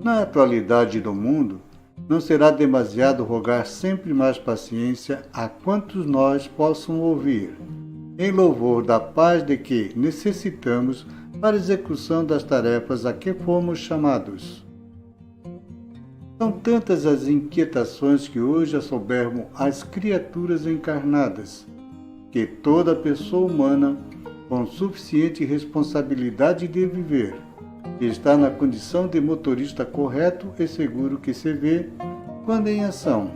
Na atualidade do mundo, não será demasiado rogar sempre mais paciência a quantos nós possam ouvir, em louvor da paz de que necessitamos para a execução das tarefas a que fomos chamados. São tantas as inquietações que hoje assoberbam as criaturas encarnadas, que toda pessoa humana, com suficiente responsabilidade de viver, está na condição de motorista correto e seguro que se vê, quando em ação,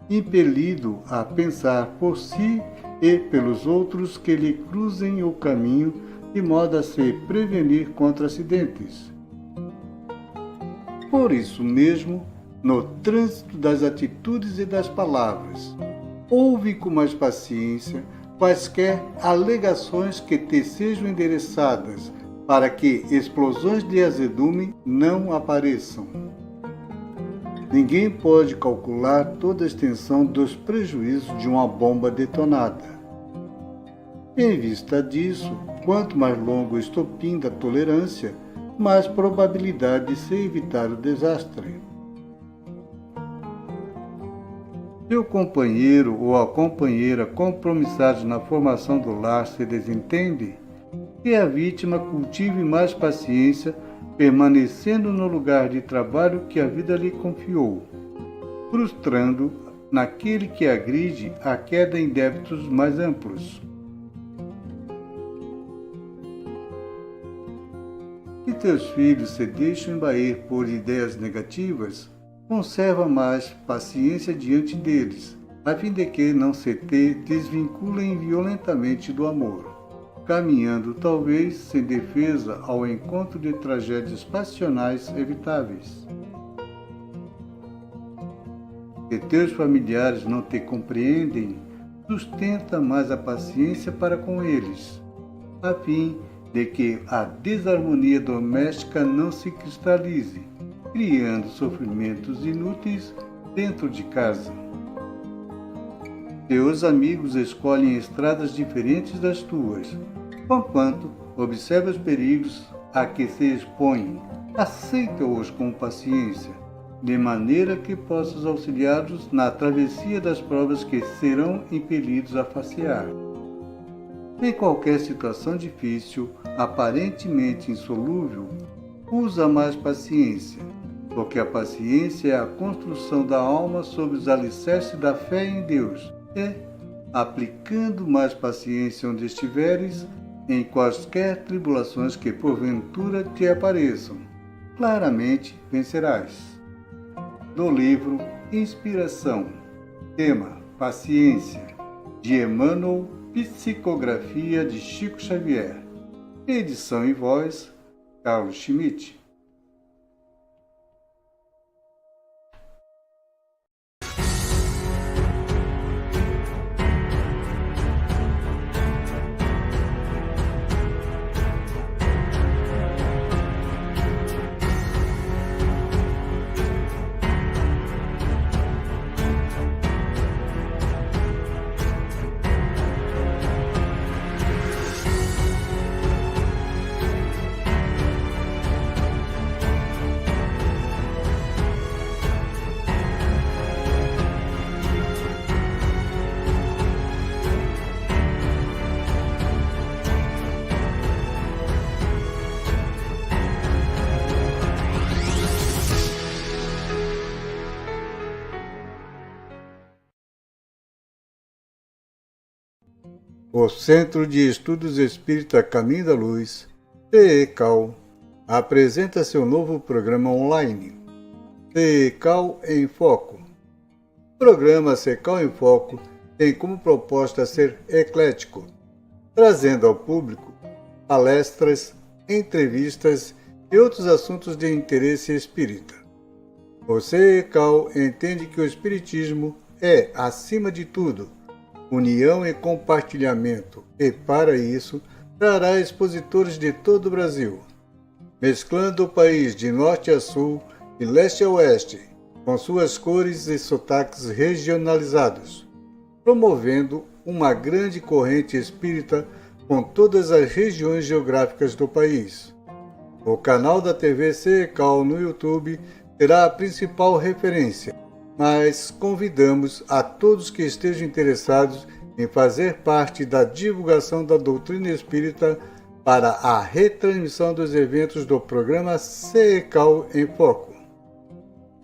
impelido a pensar por si e pelos outros que lhe cruzem o caminho de modo a se prevenir contra acidentes. Por isso mesmo, no trânsito das atitudes e das palavras, ouve com mais paciência quaisquer alegações que te sejam endereçadas, para que explosões de azedume não apareçam. Ninguém pode calcular toda a extensão dos prejuízos de uma bomba detonada. Em vista disso, quanto mais longo o estopim da tolerância, mais probabilidade de se evitar o desastre. Se o companheiro ou a companheira compromissados na formação do lar se desentende, que a vítima cultive mais paciência, permanecendo no lugar de trabalho que a vida lhe confiou, frustrando naquele que agride a queda em débitos mais amplos. Se teus filhos se deixam embair por ideias negativas, conserva mais paciência diante deles, a fim de que não se te desvinculem violentamente do amor, caminhando talvez sem defesa ao encontro de tragédias passionais evitáveis. Se teus familiares não te compreendem, sustenta mais a paciência para com eles, a fim de que a desarmonia doméstica não se cristalize, criando sofrimentos inúteis dentro de casa. Teus amigos escolhem estradas diferentes das tuas, conquanto observa os perigos a que se expõem, aceita-os com paciência, de maneira que possas auxiliá-los na travessia das provas que serão impelidos a facear. Em qualquer situação difícil, aparentemente insolúvel, usa mais paciência, porque a paciência é a construção da alma sobre os alicerces da fé em Deus e, aplicando mais paciência onde estiveres, em quaisquer tribulações que porventura te apareçam, claramente vencerás. Do livro Inspiração, tema Paciência, de Emmanuel, psicografia de Chico Xavier, edição e voz, Carlos Schmidt. O Centro de Estudos Espírita Caminho da Luz, CECAL, apresenta seu novo programa online, CECAL em Foco. O programa CECAL em Foco tem como proposta ser eclético, trazendo ao público palestras, entrevistas e outros assuntos de interesse espírita. O CECAL entende que o Espiritismo é, acima de tudo, união e compartilhamento, e para isso trará expositores de todo o Brasil, mesclando o país de norte a sul e leste a oeste, com suas cores e sotaques regionalizados, promovendo uma grande corrente espírita com todas as regiões geográficas do país. O canal da TV CECAL no YouTube será a principal referência, mas convidamos a todos que estejam interessados em fazer parte da divulgação da doutrina espírita para a retransmissão dos eventos do programa CECAL em Foco.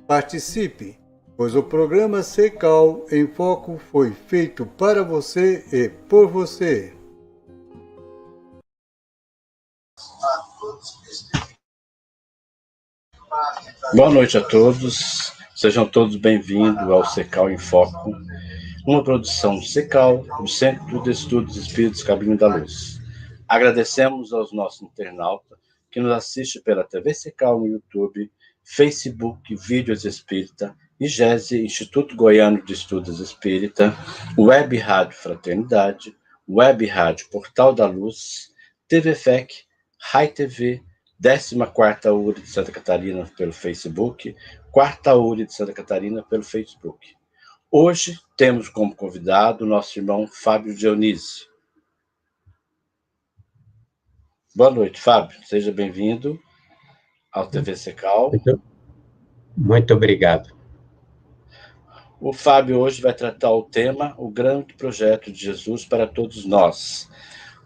Participe, pois o programa CECAL em Foco foi feito para você e por você. Boa noite a todos, sejam todos bem-vindos ao CECAL em Foco, uma produção CECAL do Centro de Estudos Espíritos Caminho da Luz. Agradecemos aos nossos internautas que nos assistem pela TV CECAL no YouTube, Facebook Vídeos Espírita, IGESE, Instituto Goiano de Estudos Espírita, Web Rádio Fraternidade, Web Rádio Portal da Luz, TV FEC, Rai TV, 14ª URI de Santa Catarina pelo Facebook, 4ª URI de Santa Catarina pelo Facebook. Hoje temos como convidado o nosso irmão Fábio Dionísio. Boa noite, Fábio. Seja bem-vindo ao TV CECAL. Muito obrigado. O Fábio hoje vai tratar o tema O Grande Projeto de Jesus para Todos Nós.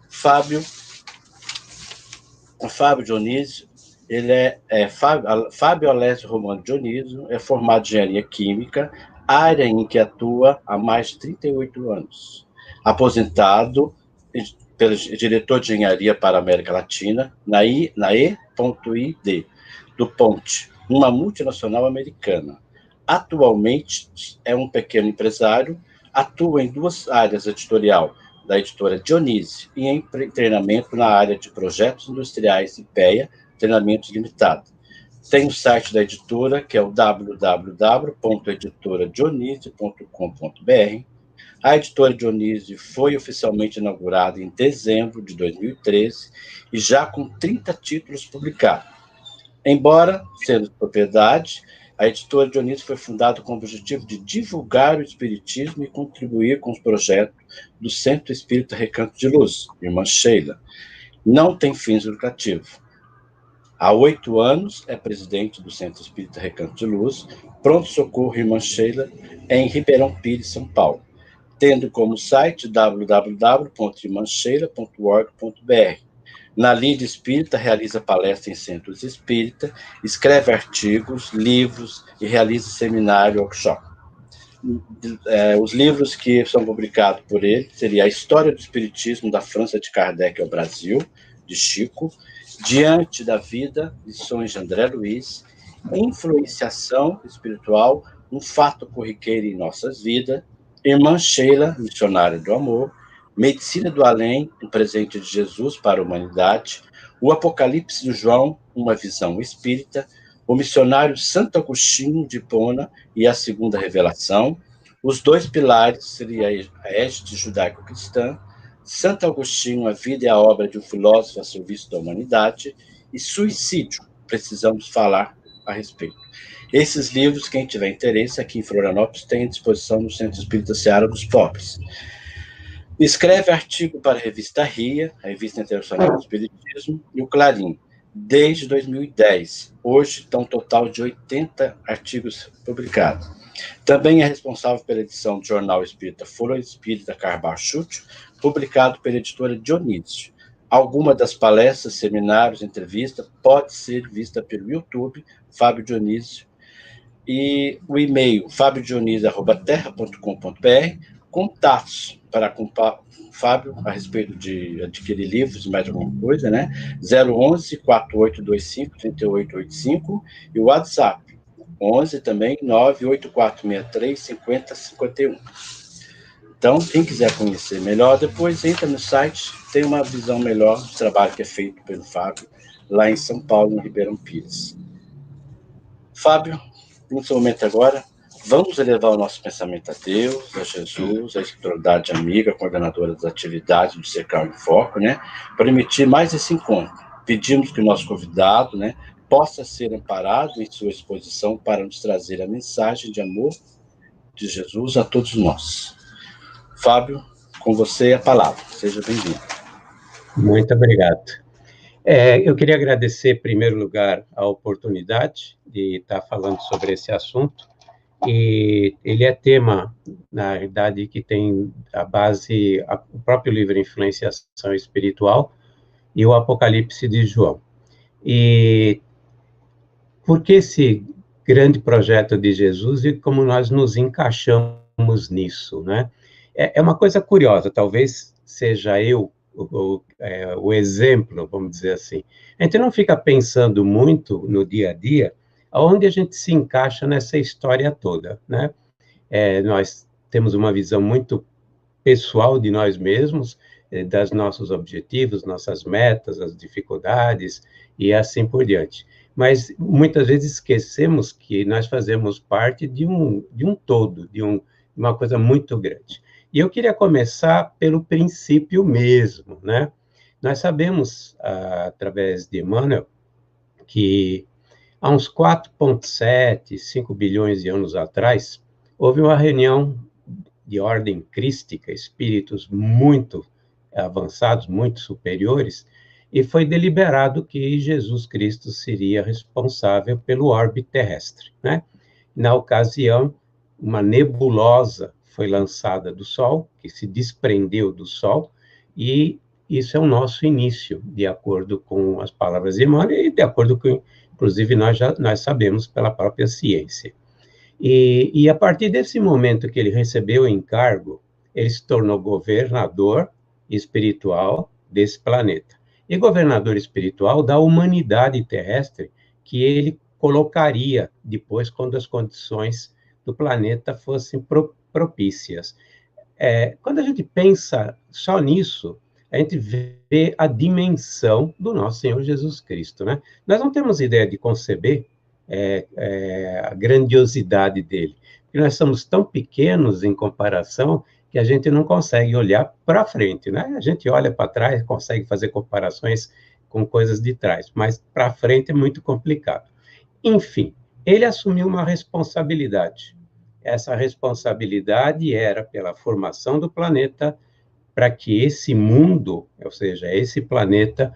Fábio Dionísio, ele Fábio Alessio Romano Dionísio, é formado em Engenharia Química, área em que atua há mais de 38 anos. Aposentado pelo diretor de engenharia para a América Latina, na E.ID, do Ponte, uma multinacional americana. Atualmente é um pequeno empresário, atua em duas áreas editorial, da editora Dionísio, e em treinamento na área de projetos industriais IPEA, Treinamentos Limitado. Tem o site da editora, que é o www.editoradionísio.com.br. A editora Dionísio foi oficialmente inaugurada em dezembro de 2013 e já com 30 títulos publicados. Embora sendo propriedade, a editora Dionísio foi fundada com o objetivo de divulgar o espiritismo e contribuir com os projetos do Centro Espírita Recanto de Luz, Irmã Sheila. Não tem fins lucrativos. Há 8 anos é presidente do Centro Espírita Recanto de Luz, Pronto Socorro Irmã Sheila, em Ribeirão Pires, São Paulo, tendo como site www.irmansheila.org.br. Na lida espírita, realiza palestras em centros espírita, escreve artigos, livros e realiza seminário, workshop. Os livros que são publicados por ele seriam A História do Espiritismo da França de Kardec ao Brasil, de Chico, Diante da Vida, lições de André Luiz, Influenciação Espiritual, um fato corriqueiro em nossas vidas, Irmã Sheila, missionária do amor, Medicina do Além, um presente de Jesus para a humanidade, o Apocalipse do João, uma visão espírita, o missionário Santo Agostinho de Hipona e a segunda revelação, os dois pilares seria a égide judaico-cristã, Santo Agostinho, a vida e a obra de um filósofo a serviço da humanidade, e Suicídio, precisamos falar a respeito. Esses livros, quem tiver interesse, aqui em Florianópolis, tem à disposição no Centro Espírita Seara dos Pobres. Escreve artigo para a revista RIA, a Revista Internacional do Espiritismo, e o Clarim, desde 2010. Hoje está um total de 80 artigos publicados. Também é responsável pela edição do Jornal Espírita Folha Espírita Carbachute, publicado pela editora Dionísio. Alguma das palestras, seminários, entrevistas pode ser vista pelo YouTube, Fábio Dionísio, e o e-mail fabiodionisio@terra.com.br. Contatos para Fábio a respeito de adquirir livros e mais alguma coisa, né? 011 4825 3885 e o WhatsApp 11 também 98463 5051. Então, quem quiser conhecer melhor, depois entra no site, tem uma visão melhor do trabalho que é feito pelo Fábio lá em São Paulo, em Ribeirão Pires. Fábio, nesse momento agora, vamos elevar o nosso pensamento a Deus, a Jesus, a espiritualidade amiga, coordenadora das atividades do CECAL em Foco, né? Para emitir mais esse encontro. Pedimos que o nosso convidado, né, possa ser amparado em sua exposição para nos trazer a mensagem de amor de Jesus a todos nós. Fábio, com você a palavra. Seja bem-vindo. Muito obrigado. Eu queria agradecer, em primeiro lugar, a oportunidade de estar falando sobre esse assunto, e ele é tema, na verdade, que tem a base, o próprio livro Influenciação Espiritual e o Apocalipse de João. E por que esse grande projeto de Jesus e como nós nos encaixamos nisso, né? É uma coisa curiosa, talvez seja eu o exemplo, vamos dizer assim. A gente não fica pensando muito no dia a dia aonde a gente se encaixa nessa história toda, né? Nós temos uma visão muito pessoal de nós mesmos, das nossos objetivos, nossas metas, as dificuldades e assim por diante. Mas muitas vezes esquecemos que nós fazemos parte de um todo, de uma coisa muito grande. E eu queria começar pelo princípio mesmo, né? Nós sabemos, através de Emmanuel, que há uns 4,7, 5 bilhões de anos atrás, houve uma reunião de ordem crística, espíritos muito avançados, muito superiores, e foi deliberado que Jesus Cristo seria responsável pelo orbe terrestre, né? Na ocasião, uma nebulosa foi lançada do Sol, que se desprendeu do Sol, e isso é o nosso início, de acordo com as palavras de Emmanuel, e de acordo com, inclusive, nós sabemos pela própria ciência. E a partir desse momento que ele recebeu o encargo, ele se tornou governador espiritual desse planeta. E governador espiritual da humanidade terrestre, que ele colocaria depois quando as condições do planeta fossem propícias. Quando a gente pensa só nisso, a gente vê a dimensão do nosso Senhor Jesus Cristo, né? Nós não temos ideia de conceber a grandiosidade dele, porque nós somos tão pequenos em comparação que a gente não consegue olhar para frente, né? A gente olha para trás, consegue fazer comparações com coisas de trás, mas para frente é muito complicado. Enfim, ele assumiu uma responsabilidade. Essa responsabilidade era pela formação do planeta, para que esse mundo, ou seja, esse planeta,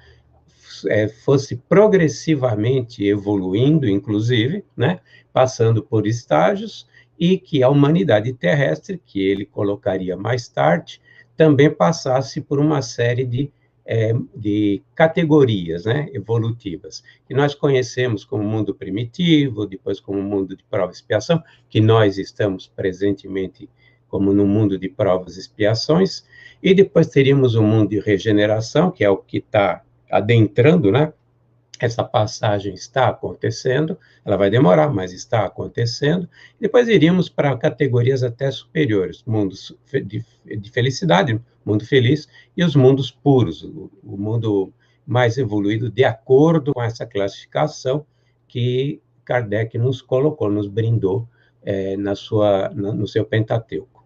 fosse progressivamente evoluindo, inclusive, né, passando por estágios, e que a humanidade terrestre, que ele colocaria mais tarde, também passasse por uma série de categorias, né, evolutivas, que nós conhecemos como mundo primitivo, depois como mundo de prova e expiação, que nós estamos presentemente como no mundo de provas e expiações, e depois teríamos o mundo de regeneração, que é o que está adentrando, né? Essa passagem está acontecendo, ela vai demorar, mas está acontecendo. Depois iríamos para categorias até superiores, mundos de felicidade, mundo feliz, e os mundos puros, o mundo mais evoluído, de acordo com essa classificação que Kardec nos colocou, nos brindou no seu Pentateuco.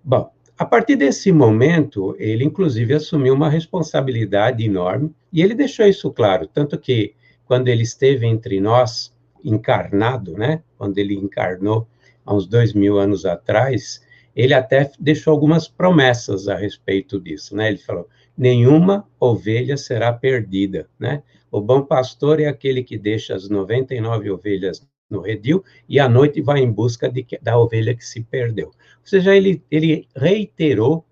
Bom, a partir desse momento, ele, inclusive, assumiu uma responsabilidade enorme, e ele deixou isso claro, tanto que, quando ele esteve entre nós, encarnado, né, quando ele encarnou há uns 2000 anos atrás, ele até deixou algumas promessas a respeito disso, né, ele falou, nenhuma ovelha será perdida, né, o bom pastor é aquele que deixa as 99 ovelhas no redil, e à noite vai em busca da ovelha que se perdeu. Ou seja, ele reiterou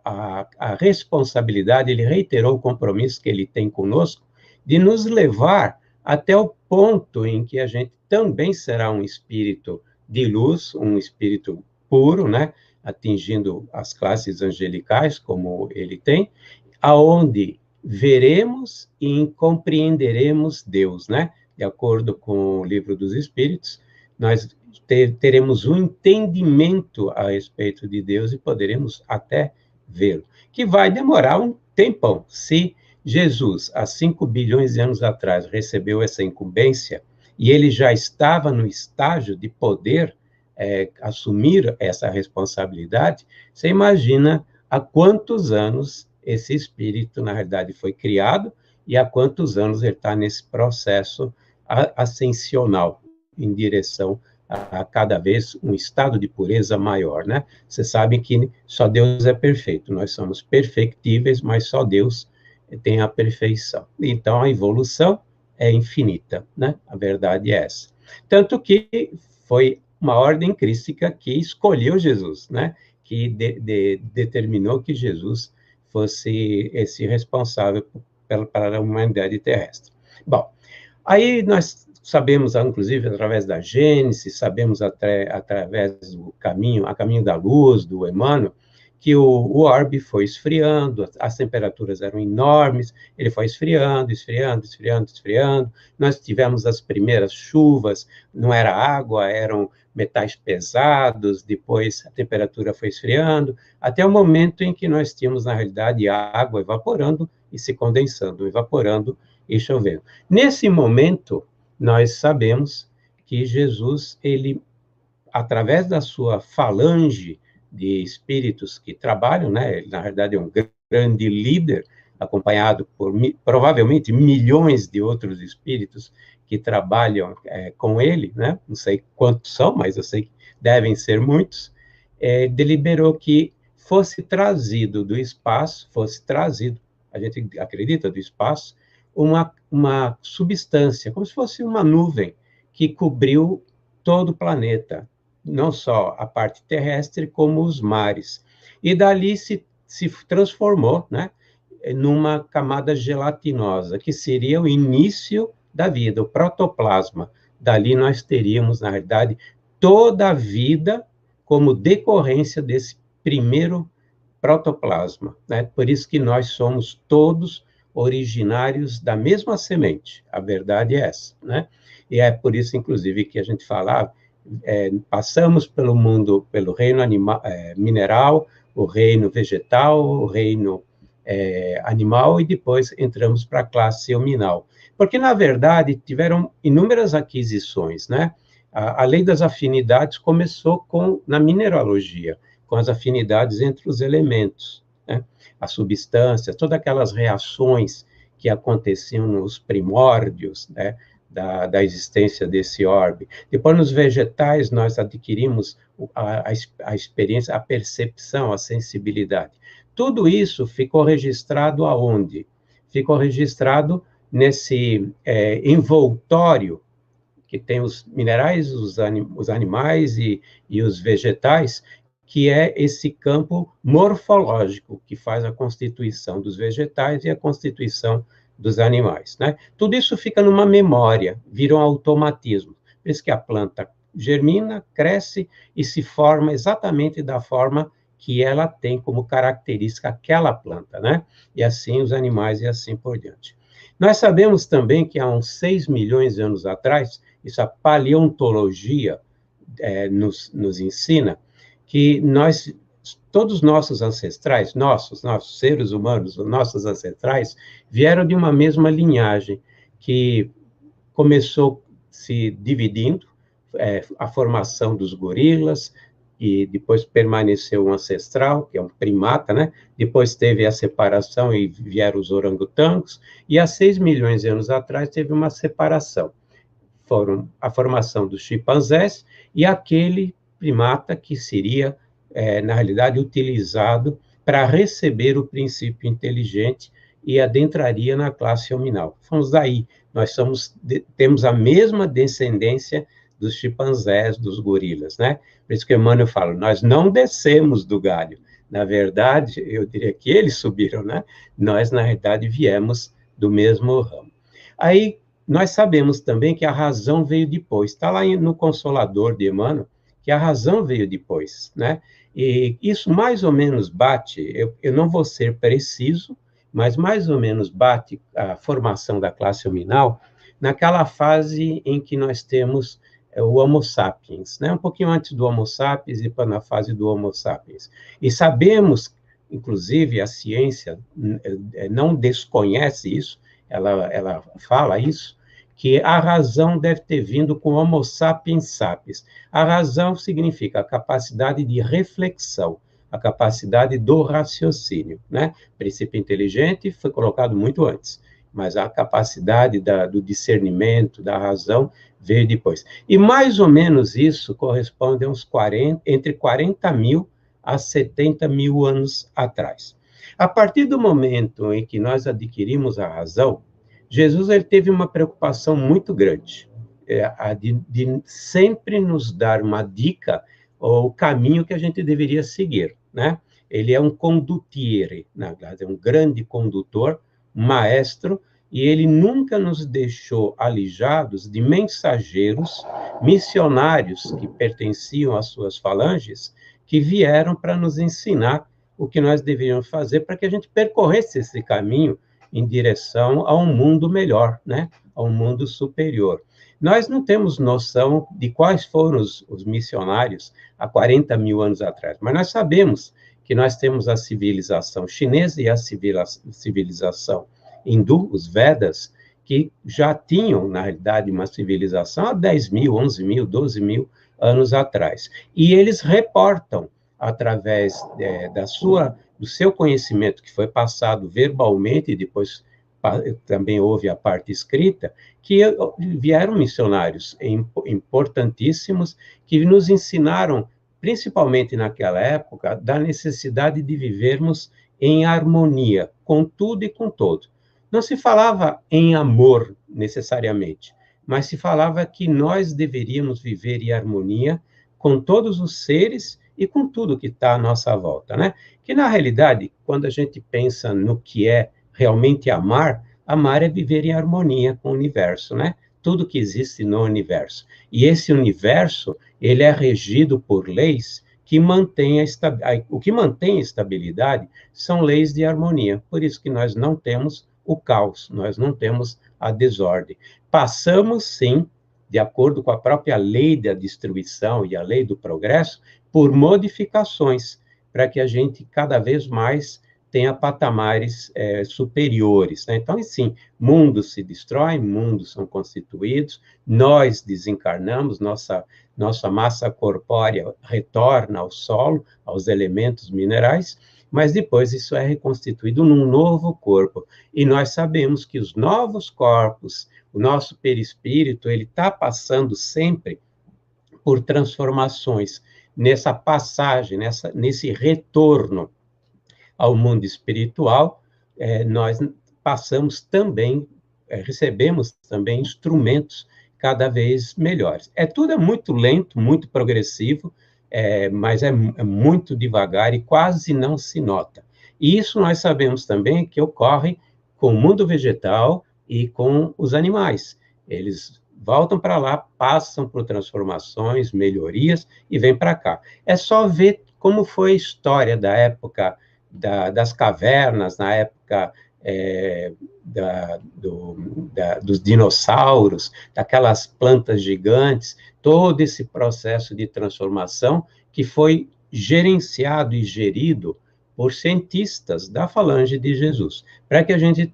a responsabilidade, ele reiterou o compromisso que ele tem conosco de nos levar até o ponto em que a gente também será um espírito de luz, um espírito puro, né, atingindo as classes angelicais, como ele tem, aonde veremos e compreenderemos Deus, né? De acordo com o Livro dos Espíritos, nós teremos um entendimento a respeito de Deus e poderemos até vê-lo, que vai demorar um tempão. Se Jesus, há 5 bilhões de anos atrás, recebeu essa incumbência, e ele já estava no estágio de poder assumir essa responsabilidade, você imagina há quantos anos esse espírito, na realidade, foi criado, e há quantos anos ele está nesse processo ascensional, em direção a cada vez um estado de pureza maior, né? Você sabe que só Deus é perfeito, nós somos perfectíveis, mas só Deus tem a perfeição. Então, a evolução é infinita, né? A verdade é essa. Tanto que foi uma ordem crística que escolheu Jesus, né? Que determinou que Jesus fosse esse responsável para a humanidade terrestre. Bom, aí nós sabemos, inclusive, através da Gênesis, sabemos através do caminho, a caminho da luz, do Emmanuel, que o orbe foi esfriando, as temperaturas eram enormes, ele foi esfriando, esfriando, esfriando, esfriando. Nós tivemos as primeiras chuvas, não era água, eram metais pesados, depois a temperatura foi esfriando, até o momento em que nós tínhamos, na realidade, água evaporando e se condensando, evaporando e chovendo. Nesse momento, nós sabemos que Jesus, ele, através da sua falange de espíritos que trabalham, né? Ele, na verdade, é um grande líder, acompanhado por, provavelmente, milhões de outros espíritos que trabalham com ele, né? Não sei quantos são, mas eu sei que devem ser muitos, deliberou que fosse trazido do espaço, a gente acredita, do espaço, uma substância, como se fosse uma nuvem, que cobriu todo o planeta, não só a parte terrestre, como os mares. E dali se transformou, né, numa camada gelatinosa, que seria o início da vida, o protoplasma. Dali nós teríamos, na realidade, toda a vida como decorrência desse primeiro protoplasma, né? Por isso que nós somos todos originários da mesma semente. A verdade é essa, né? E é por isso, inclusive, que a gente fala, passamos pelo mundo, pelo reino mineral, o reino vegetal, o reino animal, e depois entramos para a classe hominal. Porque, na verdade, tiveram inúmeras aquisições, né? A lei das afinidades começou na mineralogia, com as afinidades entre os elementos, né? As substâncias, todas aquelas reações que aconteciam nos primórdios, né, da existência desse orbe. Depois, nos vegetais, nós adquirimos a experiência, a percepção, a sensibilidade. Tudo isso ficou registrado aonde? Ficou registrado nesse envoltório que tem os minerais, os animais e os vegetais, que é esse campo morfológico que faz a constituição dos vegetais e a constituição dos animais, né? Tudo isso fica numa memória, vira um automatismo. Por isso que a planta germina, cresce e se forma exatamente da forma que ela tem como característica aquela planta, né? E assim os animais e assim por diante. Nós sabemos também que há uns 6 milhões de anos atrás, isso a paleontologia nos ensina, que todos os nossos ancestrais, nossos seres humanos, nossos ancestrais, vieram de uma mesma linhagem, que começou se dividindo, a formação dos gorilas, e depois permaneceu um ancestral, que é um primata, né? Depois teve a separação e vieram os orangotangos, e há 6 milhões de anos atrás teve uma separação. Foram a formação dos chimpanzés e aquele primata que seria, na realidade, utilizado para receber o princípio inteligente e adentraria na classe hominal. Fomos daí, nós temos a mesma descendência dos chimpanzés, dos gorilas, né? Por isso que Emmanuel fala, nós não descemos do galho. Na verdade, eu diria que eles subiram, né? Nós, na realidade, viemos do mesmo ramo. Aí, nós sabemos também que a razão veio depois. Está lá no Consolador de Emmanuel, que a razão veio depois, né? E isso mais ou menos bate, eu não vou ser preciso, mas mais ou menos bate a formação da classe hominal naquela fase em que nós temos o Homo sapiens, né? Um pouquinho antes do Homo sapiens e na fase do Homo sapiens. E sabemos, inclusive, a ciência não desconhece isso, ela fala isso, que a razão deve ter vindo com Homo sapiens sapiens. A razão significa a capacidade de reflexão, a capacidade do raciocínio, né? O princípio inteligente foi colocado muito antes, mas a capacidade do discernimento, da razão, veio depois. E mais ou menos isso corresponde a entre 40 mil a 70 mil anos atrás. A partir do momento em que nós adquirimos a razão, Jesus ele teve uma preocupação muito grande, a de sempre nos dar uma dica ou o caminho que a gente deveria seguir, né? Ele é um conduttiere, na verdade, é um grande condutor, maestro, e ele nunca nos deixou alijados de mensageiros, missionários que pertenciam às suas falanges, que vieram para nos ensinar o que nós deveríamos fazer para que a gente percorresse esse caminho em direção a um mundo melhor, né? A um mundo superior. Nós não temos noção de quais foram os missionários há 40 mil anos atrás, mas nós sabemos que nós temos a civilização chinesa e a civilização hindu, os Vedas, que já tinham, na realidade, uma civilização há 10 mil, 11 mil, 12 mil anos atrás. E eles reportam, através do seu conhecimento, que foi passado verbalmente e depois também houve a parte escrita, que vieram missionários importantíssimos que nos ensinaram, principalmente naquela época, da necessidade de vivermos em harmonia com tudo e com todo. Não se falava em amor, necessariamente, mas se falava que nós deveríamos viver em harmonia com todos os seres e com tudo que está à nossa volta, né? Que, na realidade, quando a gente pensa no que é realmente amar é viver em harmonia com o universo, né? Tudo que existe no universo. E esse universo, ele é regido por leis que mantêm o que mantém a estabilidade são leis de harmonia. Por isso que nós não temos o caos, nós não temos a desordem. Passamos, sim, de acordo com a própria lei da destruição e a lei do progresso, por modificações, para que a gente cada vez mais tenha patamares superiores, né? Então, sim, mundos se destroem, mundos são constituídos, nós desencarnamos, nossa massa corpórea retorna ao solo, aos elementos minerais, mas depois isso é reconstituído num novo corpo. E nós sabemos que os novos corpos, o nosso perispírito, ele está passando sempre por transformações, nessa passagem, nesse retorno ao mundo espiritual, nós passamos também, recebemos também instrumentos cada vez melhores. Tudo é muito lento, muito progressivo, mas é muito devagar e quase não se nota. E isso nós sabemos também que ocorre com o mundo vegetal e com os animais. Eles voltam para lá, passam por transformações, melhorias e vêm para cá. É só ver como foi a história da época das cavernas, na época dos dinossauros, daquelas plantas gigantes, todo esse processo de transformação que foi gerenciado e gerido por cientistas da falange de Jesus, para que a gente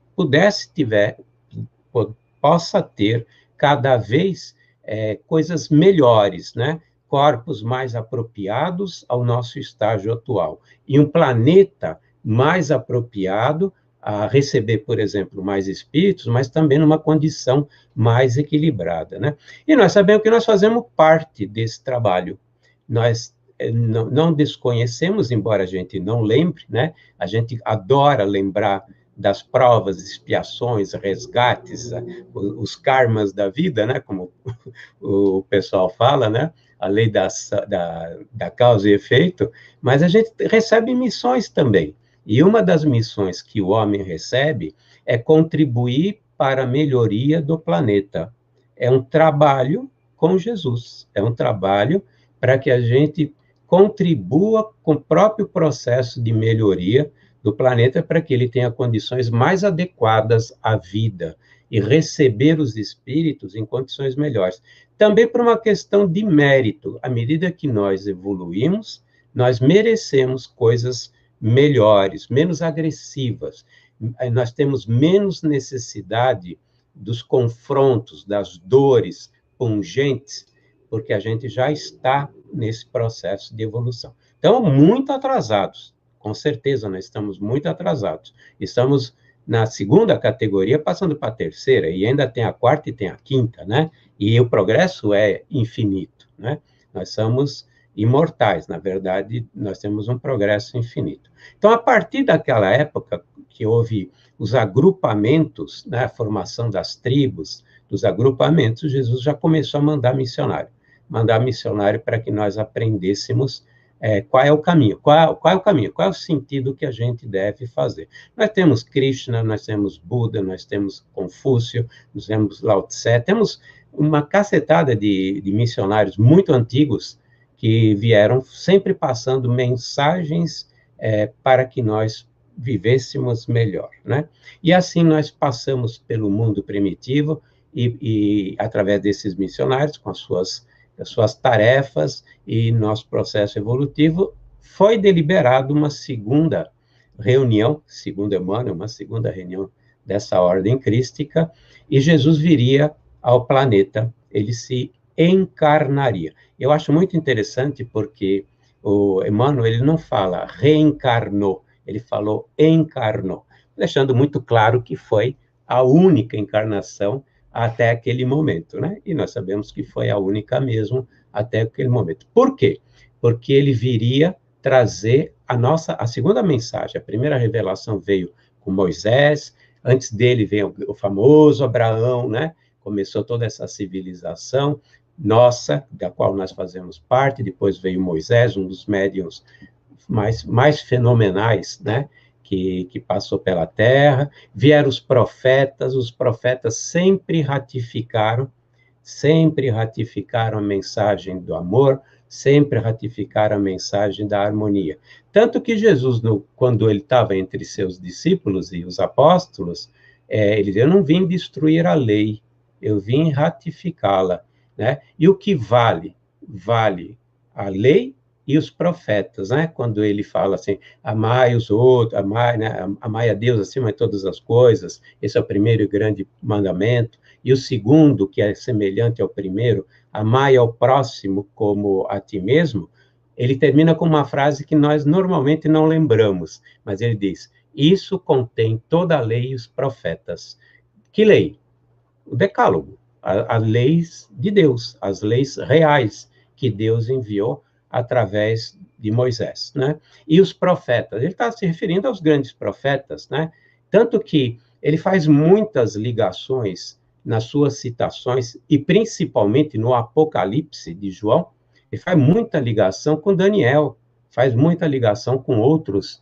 possa ter cada vez coisas melhores, né? Corpos mais apropriados ao nosso estágio atual, e um planeta mais apropriado a receber, por exemplo, mais espíritos, mas também numa condição mais equilibrada, né? E nós sabemos que nós fazemos parte desse trabalho. Nós não desconhecemos, embora a gente não lembre, né? A gente adora lembrar das provas, expiações, resgates, os karmas da vida, né? Como o pessoal fala, né? A lei da causa e efeito, mas a gente recebe missões também. E uma das missões que o homem recebe é contribuir para a melhoria do planeta. É um trabalho com Jesus, é um trabalho para que a gente contribua com o próprio processo de melhoria do planeta para que ele tenha condições mais adequadas à vida e receber os espíritos em condições melhores. Também por uma questão de mérito. À medida que nós evoluímos, nós merecemos coisas melhores, menos agressivas. Nós temos menos necessidade dos confrontos, das dores pungentes, porque a gente já está nesse processo de evolução. Então, muito atrasados. Com certeza, nós estamos muito atrasados. Estamos na segunda categoria, passando para a terceira, e ainda tem a quarta e tem a quinta, né? E o progresso é infinito, né? Nós somos imortais. Na verdade, nós temos um progresso infinito. Então, a partir daquela época que houve os agrupamentos, né, a formação das tribos, dos agrupamentos, Jesus já começou a mandar missionário para que nós aprendêssemos qual é o caminho, qual é o caminho, qual é o sentido que a gente deve fazer. Nós temos Krishna, nós temos Buda, nós temos Confúcio, nós temos Lao Tse, temos uma cacetada de missionários muito antigos que vieram sempre passando mensagens para que nós vivêssemos melhor, né? E assim nós passamos pelo mundo primitivo e através desses missionários, com as suas tarefas e nosso processo evolutivo, foi deliberado uma segunda reunião, segundo Emmanuel, uma segunda reunião dessa ordem crística, e Jesus viria ao planeta, ele se encarnaria. Eu acho muito interessante porque o Emmanuel, ele não fala reencarnou, ele falou encarnou, deixando muito claro que foi a única encarnação até aquele momento, né? E nós sabemos que foi a única mesmo até aquele momento. Por quê? Porque ele viria trazer a segunda mensagem. A primeira revelação veio com Moisés, antes dele veio o famoso Abraão, né? Começou toda essa civilização nossa, da qual nós fazemos parte, depois veio Moisés, um dos médiuns mais fenomenais, né, que passou pela Terra, vieram os profetas sempre ratificaram a mensagem do amor, sempre ratificaram a mensagem da harmonia. Tanto que Jesus, quando ele estava entre seus discípulos e os apóstolos, ele disse, eu não vim destruir a lei, eu vim ratificá-la, né? E o que vale? Vale a lei e os profetas, né? Quando ele fala assim, amai os outros, amai a Deus acima de todas as coisas, esse é o primeiro e grande mandamento, e o segundo, que é semelhante ao primeiro, amai ao próximo como a ti mesmo, ele termina com uma frase que nós normalmente não lembramos, mas ele diz, isso contém toda a lei e os profetas. Que lei? O Decálogo, as leis de Deus, as leis reais que Deus enviou através de Moisés, né? E os profetas, ele está se referindo aos grandes profetas, né? Tanto que ele faz muitas ligações nas suas citações, e principalmente no Apocalipse de João, ele faz muita ligação com Daniel, faz muita ligação com outros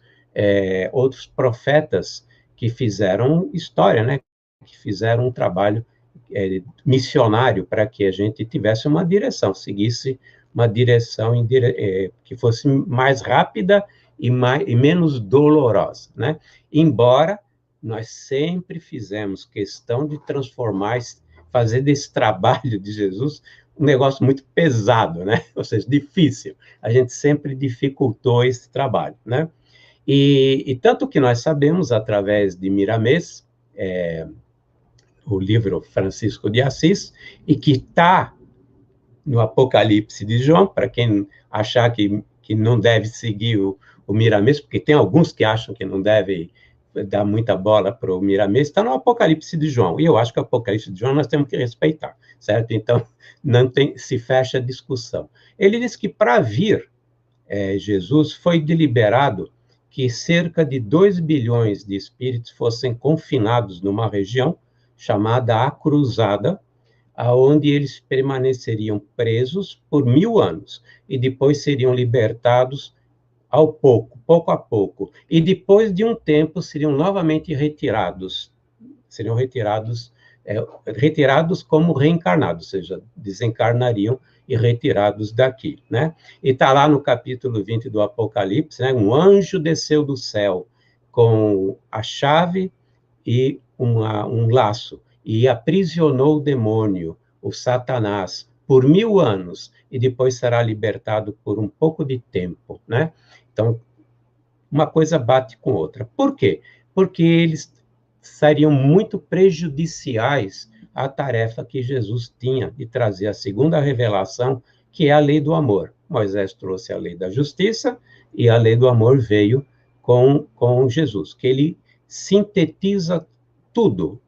profetas que fizeram história, né? Que fizeram um trabalho missionário para que a gente tivesse uma direção, seguisse uma direção que fosse mais rápida e menos dolorosa, né? Embora nós sempre fizemos questão de fazer desse trabalho de Jesus um negócio muito pesado, né? Ou seja, difícil. A gente sempre dificultou esse trabalho, né? E tanto que nós sabemos, através de Miramês, o livro Francisco de Assis, e que está no Apocalipse de João, para quem achar que não deve seguir o Miramês, porque tem alguns que acham que não deve dar muita bola para o Miramês, está no Apocalipse de João, e eu acho que o Apocalipse de João nós temos que respeitar, certo? Então, se fecha a discussão. Ele diz que para vir Jesus, foi deliberado que cerca de 2 bilhões de espíritos fossem confinados numa região chamada A Cruzada, aonde eles permaneceriam presos por 1000 anos, e depois seriam libertados pouco a pouco, e depois de um tempo seriam novamente retirados como reencarnados, ou seja, desencarnariam e retirados daqui, né? E está lá no capítulo 20 do Apocalipse, né? Um anjo desceu do céu com a chave e um laço, e aprisionou o demônio, o Satanás, por 1000 anos, e depois será libertado por um pouco de tempo, né? Então, uma coisa bate com outra. Por quê? Porque eles seriam muito prejudiciais à tarefa que Jesus tinha de trazer a segunda revelação, que é a lei do amor. Moisés trouxe a lei da justiça, e a lei do amor veio com Jesus, que ele sintetiza tudo,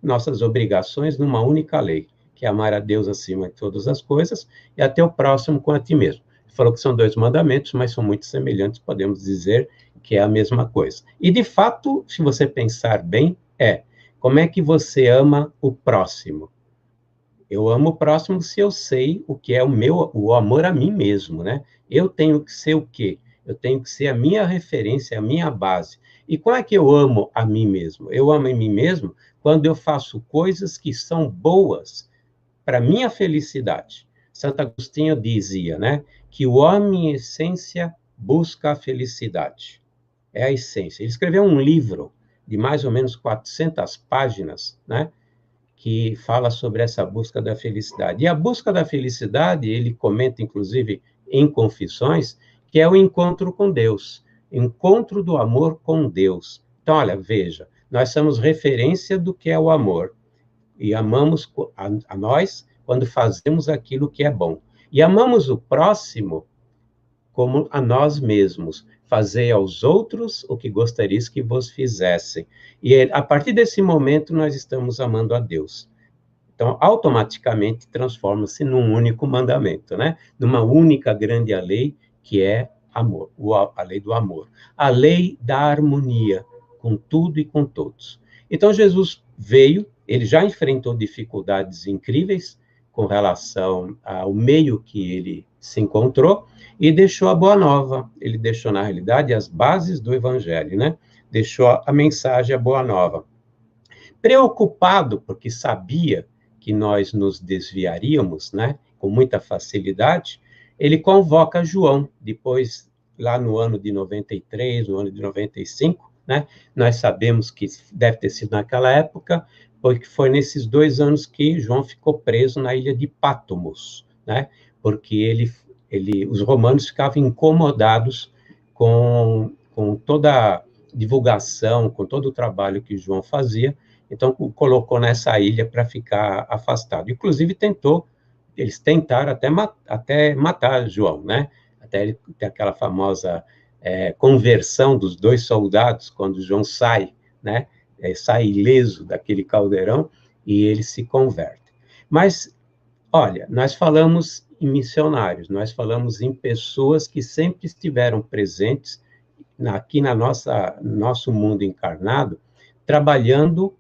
nossas obrigações numa única lei, que é amar a Deus acima de todas as coisas, e até o próximo com a ti mesmo. Ele falou que são 2 mandamentos, mas são muito semelhantes, podemos dizer que é a mesma coisa. E, de fato, se você pensar bem, como é que você ama o próximo? Eu amo o próximo se eu sei o que é o amor a mim mesmo, né? Eu tenho que ser o quê? Eu tenho que ser a minha referência, a minha base. E como é que eu amo a mim mesmo? Eu amo a mim mesmo quando eu faço coisas que são boas para minha felicidade. Santo Agostinho dizia, né, que o homem, em essência, busca a felicidade. É a essência. Ele escreveu um livro de mais ou menos 400 páginas, né, que fala sobre essa busca da felicidade. E a busca da felicidade, ele comenta, inclusive, em Confissões, que é o encontro com Deus, encontro do amor com Deus. Então, olha, veja, nós somos referência do que é o amor, e amamos a nós quando fazemos aquilo que é bom. E amamos o próximo como a nós mesmos. Fazei aos outros o que gostarias que vos fizessem. E a partir desse momento, nós estamos amando a Deus. Então, automaticamente, transforma-se num único mandamento, né? Numa única grande lei, que é amor, a lei do amor. A lei da harmonia com tudo e com todos. Então, Jesus veio, ele já enfrentou dificuldades incríveis com relação ao meio que ele se encontrou, e deixou a boa nova. Ele deixou, na realidade, as bases do evangelho, né? Deixou a mensagem, a boa nova. Preocupado, porque sabia que nós nos desviaríamos, né? Com muita facilidade, ele convoca João, depois, lá no ano de 93, no ano de 95, né? Nós sabemos que deve ter sido naquela época, porque foi nesses 2 anos que João ficou preso na ilha de Pátomos, né? Porque os romanos ficavam incomodados com toda a divulgação, com todo o trabalho que João fazia, então colocou nessa ilha para ficar afastado. Inclusive eles tentaram até matar João, né? Até ele tem aquela famosa conversão dos 2 soldados, quando João sai, né? Sai ileso daquele caldeirão, e ele se converte. Mas, olha, nós falamos em missionários, nós falamos em pessoas que sempre estiveram presentes aqui nosso mundo encarnado, trabalhando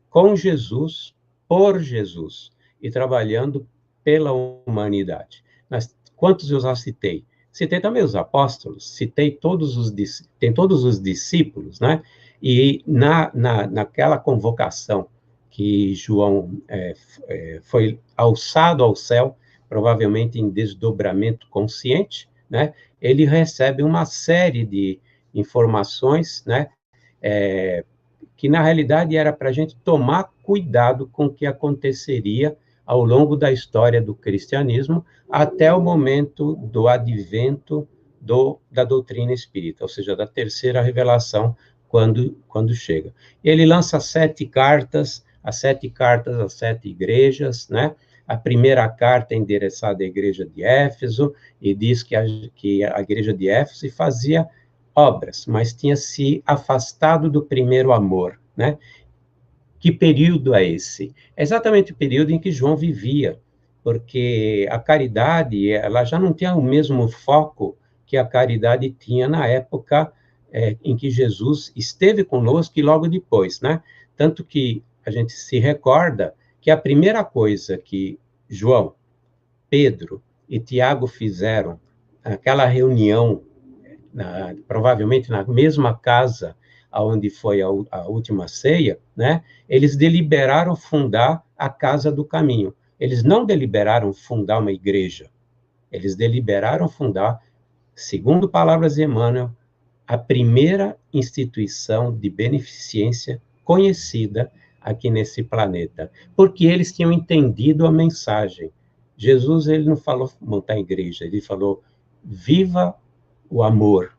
com Jesus, por Jesus, e trabalhando pela humanidade. Quantos eu já citei? Citei também os apóstolos, citei todos os discípulos, né? E naquela convocação que João foi alçado ao céu, provavelmente em desdobramento consciente, né? Ele recebe uma série de informações, né? Que na realidade era para a gente tomar cuidado com o que aconteceria ao longo da história do cristianismo, até o momento do advento da doutrina espírita, ou seja, da terceira revelação, quando chega. Ele lança 7 cartas, as 7 igrejas, né? A primeira carta é endereçada à igreja de Éfeso, e diz que a igreja de Éfeso fazia obras, mas tinha se afastado do primeiro amor, né? Que período é esse? É exatamente o período em que João vivia, porque a caridade, ela já não tinha o mesmo foco que a caridade tinha na época em que Jesus esteve conosco e logo depois, né? Tanto que a gente se recorda que a primeira coisa que João, Pedro e Tiago fizeram naquela reunião, provavelmente na mesma casa onde foi a última ceia, né? Eles deliberaram fundar a Casa do Caminho. Eles não deliberaram fundar uma igreja. Eles deliberaram fundar, segundo palavras de Emmanuel, a primeira instituição de beneficência conhecida aqui nesse planeta, porque eles tinham entendido a mensagem. Jesus, ele não falou montar igreja, ele falou: viva o amor,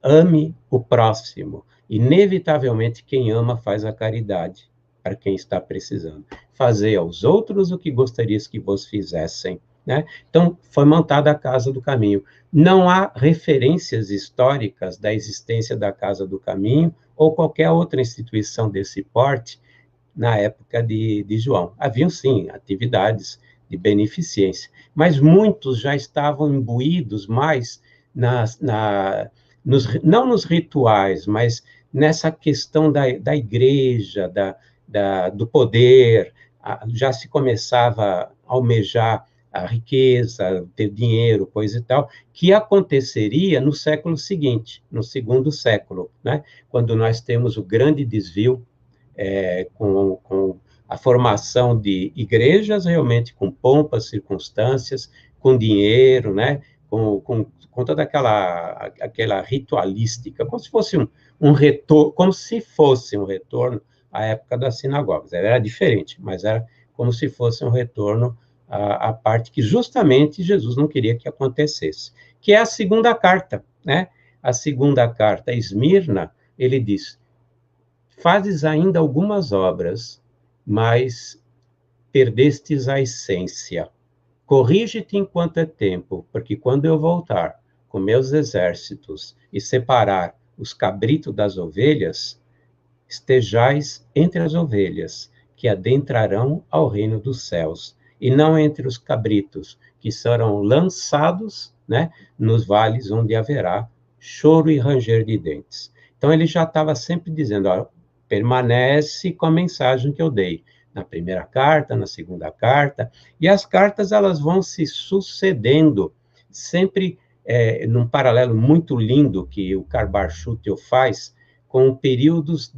ame o próximo. Inevitavelmente, quem ama faz a caridade para quem está precisando. Fazei aos outros o que gostarias que vos fizessem, né? Então, foi montada a Casa do Caminho. Não há referências históricas da existência da Casa do Caminho ou qualquer outra instituição desse porte na época de João. Haviam, sim, atividades de beneficência, mas muitos já estavam imbuídos mais não nos rituais, mas nessa questão da igreja, do poder. Já se começava a almejar a riqueza, ter dinheiro, coisa e tal, que aconteceria no século seguinte, no segundo século, né? Quando nós temos o grande desvio, com a formação de igrejas realmente com pompas, circunstâncias, com dinheiro, né? Com toda aquela ritualística, como se fosse um retorno, como se fosse um retorno à época das sinagogas. Era diferente, mas era como se fosse um retorno à parte que justamente Jesus não queria que acontecesse, que é a segunda carta, né? A segunda carta, Esmirna, ele diz: fazes ainda algumas obras, mas perdestes a essência. Corrige-te enquanto é tempo, porque quando eu voltar com meus exércitos e separar os cabritos das ovelhas, estejais entre as ovelhas, que adentrarão ao reino dos céus, e não entre os cabritos, que serão lançados, né, nos vales onde haverá choro e ranger de dentes. Então, ele já estava sempre dizendo, ó, permanece com a mensagem que eu dei, na primeira carta, na segunda carta, e as cartas elas vão se sucedendo, sempre num paralelo muito lindo que o Karl Schutel faz com períodos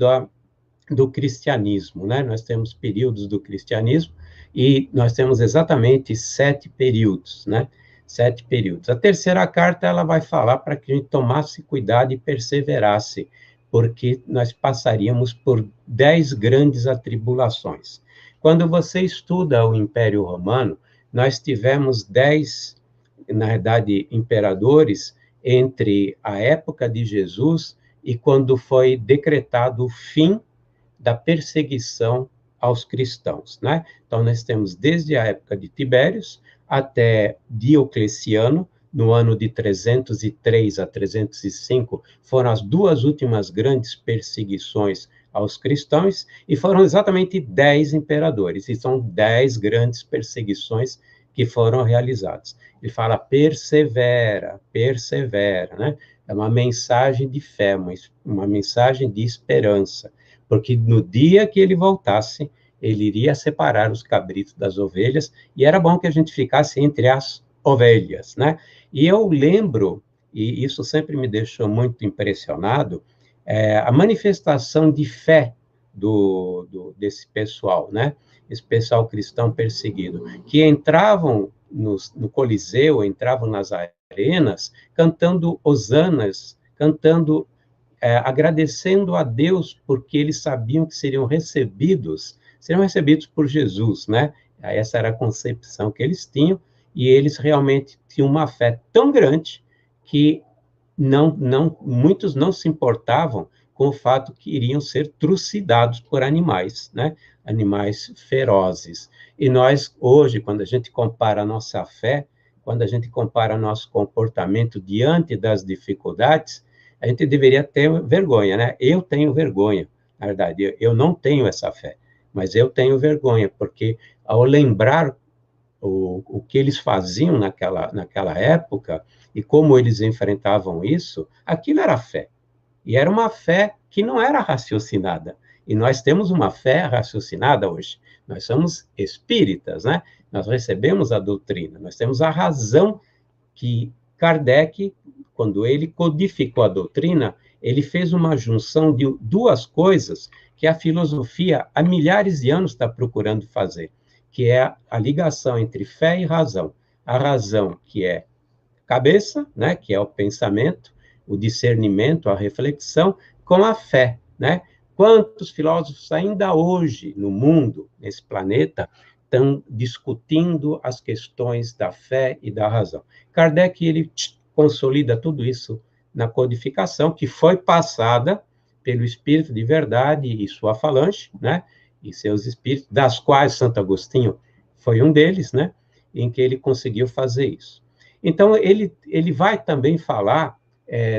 do cristianismo, né? Nós temos períodos do cristianismo e nós temos exatamente 7 períodos, né? 7 períodos. A terceira carta ela vai falar para que a gente tomasse cuidado e perseverasse, porque nós passaríamos por 10 grandes atribulações. Quando você estuda o Império Romano, nós tivemos 10, na verdade, imperadores entre a época de Jesus e quando foi decretado o fim da perseguição aos cristãos, né? Então, nós temos desde a época de Tibérios até Diocleciano, no ano de 303 a 305, foram as 2 últimas grandes perseguições aos cristãos, e foram exatamente 10 imperadores, e são 10 grandes perseguições que foram realizadas. Ele fala, persevera, persevera, né? É uma mensagem de fé, uma mensagem de esperança, porque no dia que ele voltasse, ele iria separar os cabritos das ovelhas, e era bom que a gente ficasse entre as ovelhas, né? E eu lembro, e isso sempre me deixou muito impressionado, a manifestação de fé desse pessoal, né? Esse pessoal cristão perseguido, que entravam no Coliseu, entravam nas arenas, cantando hosanas, cantando, agradecendo a Deus, porque eles sabiam que seriam recebidos por Jesus, né? Essa era a concepção que eles tinham, e eles realmente tinham uma fé tão grande que muitos não se importavam com o fato que iriam ser trucidados por animais, né? Animais ferozes. E nós, hoje, quando a gente compara a nossa fé, quando a gente compara nosso comportamento diante das dificuldades, a gente deveria ter vergonha, né? Eu tenho vergonha, na verdade, eu não tenho essa fé, mas eu tenho vergonha, porque ao lembrar o que eles faziam naquela época e como eles enfrentavam isso, aquilo era fé. E era uma fé que não era raciocinada. E nós temos uma fé raciocinada hoje. Nós somos espíritas, né? Nós recebemos a doutrina, nós temos a razão que Kardec, quando ele codificou a doutrina, ele fez uma junção de 2 coisas que a filosofia há milhares de anos está procurando fazer, que é a ligação entre fé e razão. A razão, que é cabeça, né, que é o pensamento, o discernimento, a reflexão, com a fé, né? Quantos filósofos ainda hoje no mundo, nesse planeta, estão discutindo as questões da fé e da razão? Kardec, ele consolida tudo isso na codificação, que foi passada pelo Espírito de Verdade e sua falange, né? E seus espíritos, das quais Santo Agostinho foi um deles, né? Em que ele conseguiu fazer isso. Então, ele vai também falar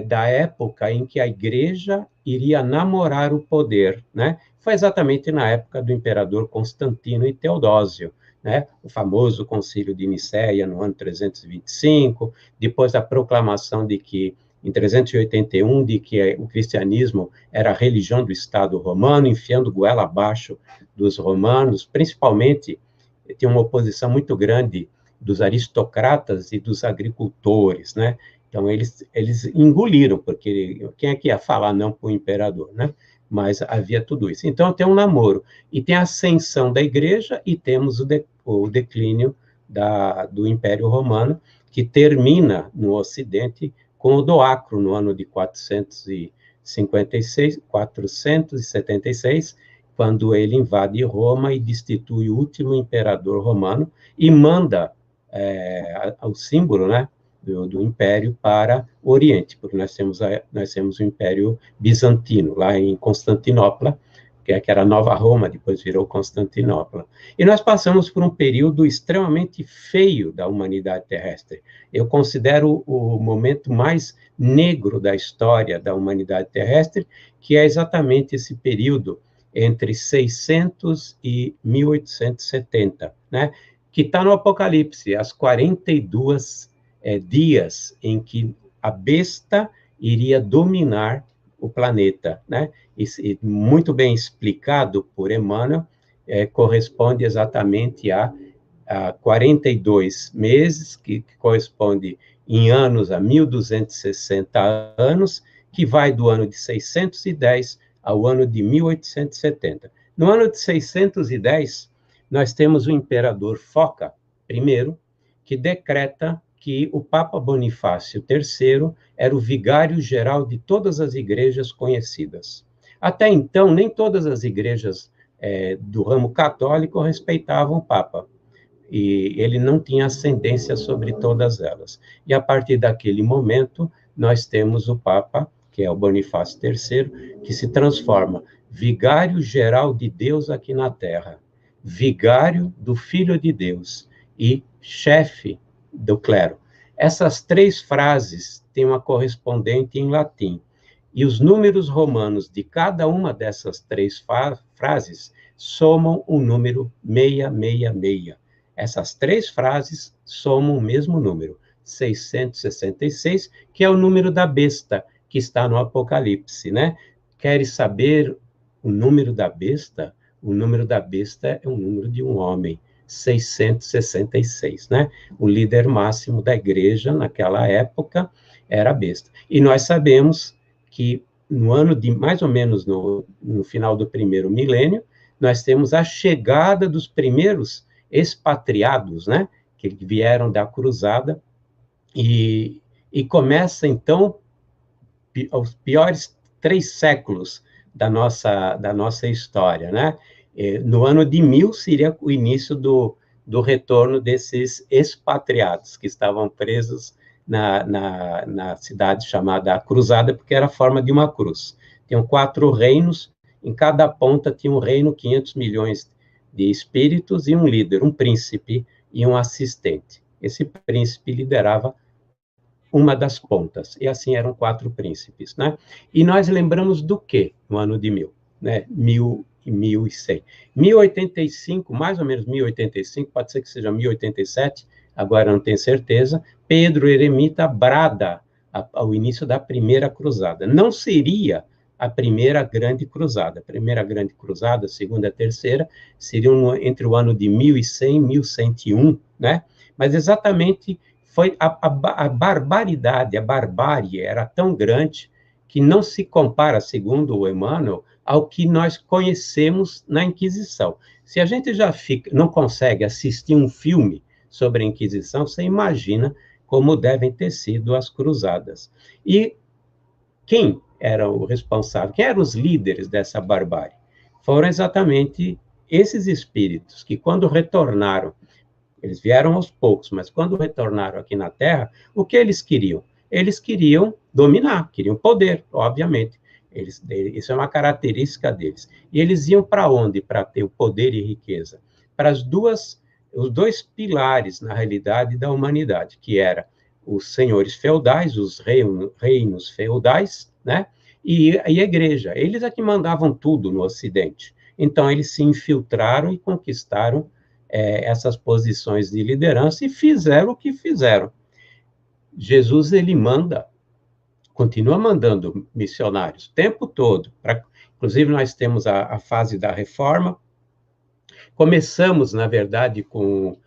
da época em que a igreja iria namorar o poder, né? Foi exatamente na época do imperador Constantino e Teodósio, né? O famoso Concílio de Nicéia, no ano 325, depois da proclamação de que, em 381, de que o cristianismo era a religião do Estado romano, enfiando goela abaixo dos romanos, principalmente, tinha uma oposição muito grande dos aristocratas e dos agricultores, né? Então, eles engoliram, porque quem é que ia falar não para o imperador, né? Mas havia tudo isso. Então, tem um namoro. E tem a ascensão da igreja e temos o declínio do Império Romano, que termina no Ocidente com o Doacro, no ano de 476, quando ele invade Roma e destitui o último imperador romano e manda o símbolo, né, do Império para o Oriente, porque nós temos o Império Bizantino, lá em Constantinopla, que era Nova Roma, depois virou Constantinopla. E nós passamos por um período extremamente feio da humanidade terrestre. Eu considero o momento mais negro da história da humanidade terrestre, que é exatamente esse período entre 600 e 1870, né? Que está no Apocalipse, as 42 dias em que a besta iria dominar o planeta, né? E muito bem explicado por Emmanuel, corresponde exatamente a 42 meses, que corresponde em anos a 1260 anos, que vai do ano de 610 ao ano de 1870. No ano de 610, nós temos o imperador Foca I, que decreta que o Papa Bonifácio III era o vigário-geral de todas as igrejas conhecidas. Até então, nem todas as igrejas do ramo católico respeitavam o Papa, e ele não tinha ascendência sobre todas elas. E a partir daquele momento, nós temos o Papa, que é o Bonifácio III, que se transforma vigário-geral de Deus aqui na Terra, vigário do Filho de Deus e chefe do clero. Essas três frases têm uma correspondente em latim, e os números romanos de cada uma dessas três frases somam o número 666. Essas três frases somam o mesmo número, 666, que é o número da besta, que está no Apocalipse, né? Queres saber o número da besta? O número da besta é o número de um homem, 666, né? O líder máximo da igreja naquela época era a besta. E nós sabemos que no ano de, mais ou menos no final do primeiro milênio, nós temos a chegada dos primeiros expatriados, né? Que vieram da cruzada, e começa, então, os piores 3 séculos da nossa história, né? No ano de 1000 seria o início do retorno desses expatriados, que estavam presos na cidade chamada Cruzada, porque era a forma de uma cruz. Tinham 4 reinos, em cada ponta tinha um reino, 500 milhões de espíritos e um líder, um príncipe e um assistente. Esse príncipe liderava uma das pontas, e assim eram 4 príncipes, né? E nós lembramos do quê no ano de 1000, né? 1000 e 1100. 1085, mais ou menos 1085, pode ser que seja 1087, agora não tenho certeza, Pedro Eremita brada ao início da primeira cruzada. Não seria a primeira grande cruzada. A primeira grande cruzada, a segunda e a terceira, seriam entre o ano de 1100 e 1101, né? Mas exatamente foi a barbaridade, a barbárie era tão grande que não se compara, segundo o Emmanuel, ao que nós conhecemos na Inquisição. Se a gente já não consegue assistir um filme sobre a Inquisição, você imagina como devem ter sido as cruzadas. E quem era o responsável, quem eram os líderes dessa barbárie? Foram exatamente esses espíritos que, quando retornaram, eles vieram aos poucos, mas quando retornaram aqui na Terra, o que eles queriam? Eles queriam dominar, queriam poder, obviamente. Isso é uma característica deles. E eles iam para onde? Para ter o poder e riqueza? Para os 2 pilares, na realidade, da humanidade, que era os senhores feudais, os reinos feudais, né? E a igreja. Eles é que mandavam tudo no Ocidente. Então, eles se infiltraram e conquistaram essas posições de liderança e fizeram o que fizeram. Jesus, ele continua mandando missionários o tempo todo. Inclusive, nós temos a fase da reforma. Começamos, na verdade, com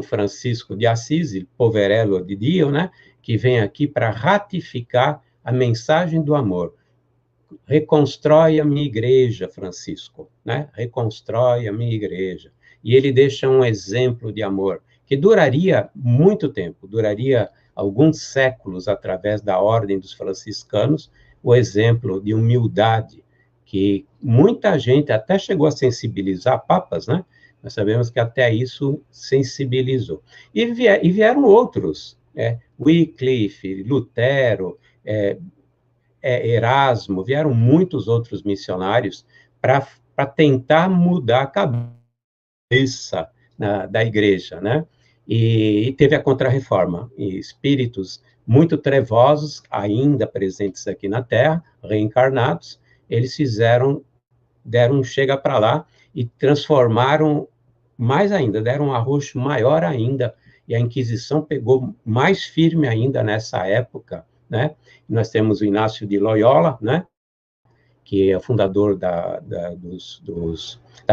Francisco de Assis, Poverello de Dio, né, que vem aqui para ratificar a mensagem do amor. Reconstrói a minha igreja, Francisco, né? Reconstrói a minha igreja. E ele deixa um exemplo de amor que duraria muito tempo, duraria alguns séculos através da ordem dos franciscanos, o exemplo de humildade, que muita gente até chegou a sensibilizar papas, né? Nós sabemos que até isso sensibilizou. E vieram outros, Wycliffe, Lutero, Erasmo, vieram muitos outros missionários para tentar mudar a cabeça da igreja, né? E teve a Contra-Reforma, e espíritos muito trevosos, ainda presentes aqui na Terra, reencarnados, eles deram um chega para lá e transformaram mais ainda, deram um arroxo maior ainda, e a Inquisição pegou mais firme ainda nessa época, né? Nós temos o Inácio de Loyola, né? Que é o fundador da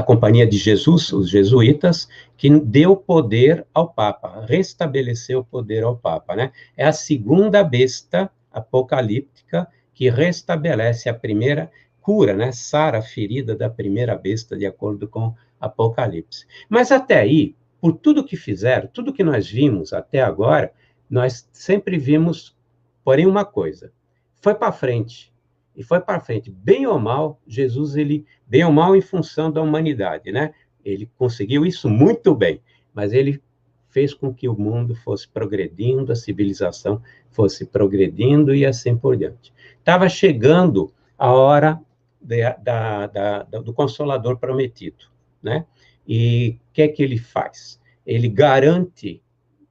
Companhia de Jesus, os jesuítas, que deu poder ao Papa, restabeleceu o poder ao Papa, né? É a segunda besta apocalíptica que restabelece a primeira cura, né? Sara a ferida da primeira besta, de acordo com Apocalipse. Mas até aí, por tudo que fizeram, tudo que nós vimos até agora, nós sempre vimos, porém, uma coisa, foi para frente. E foi para frente, bem ou mal, Jesus, bem ou mal em função da humanidade, né? Ele conseguiu isso muito bem, mas ele fez com que o mundo fosse progredindo, a civilização fosse progredindo e assim por diante. Estava chegando a hora do Consolador prometido, né? E o que é que ele faz? Ele garante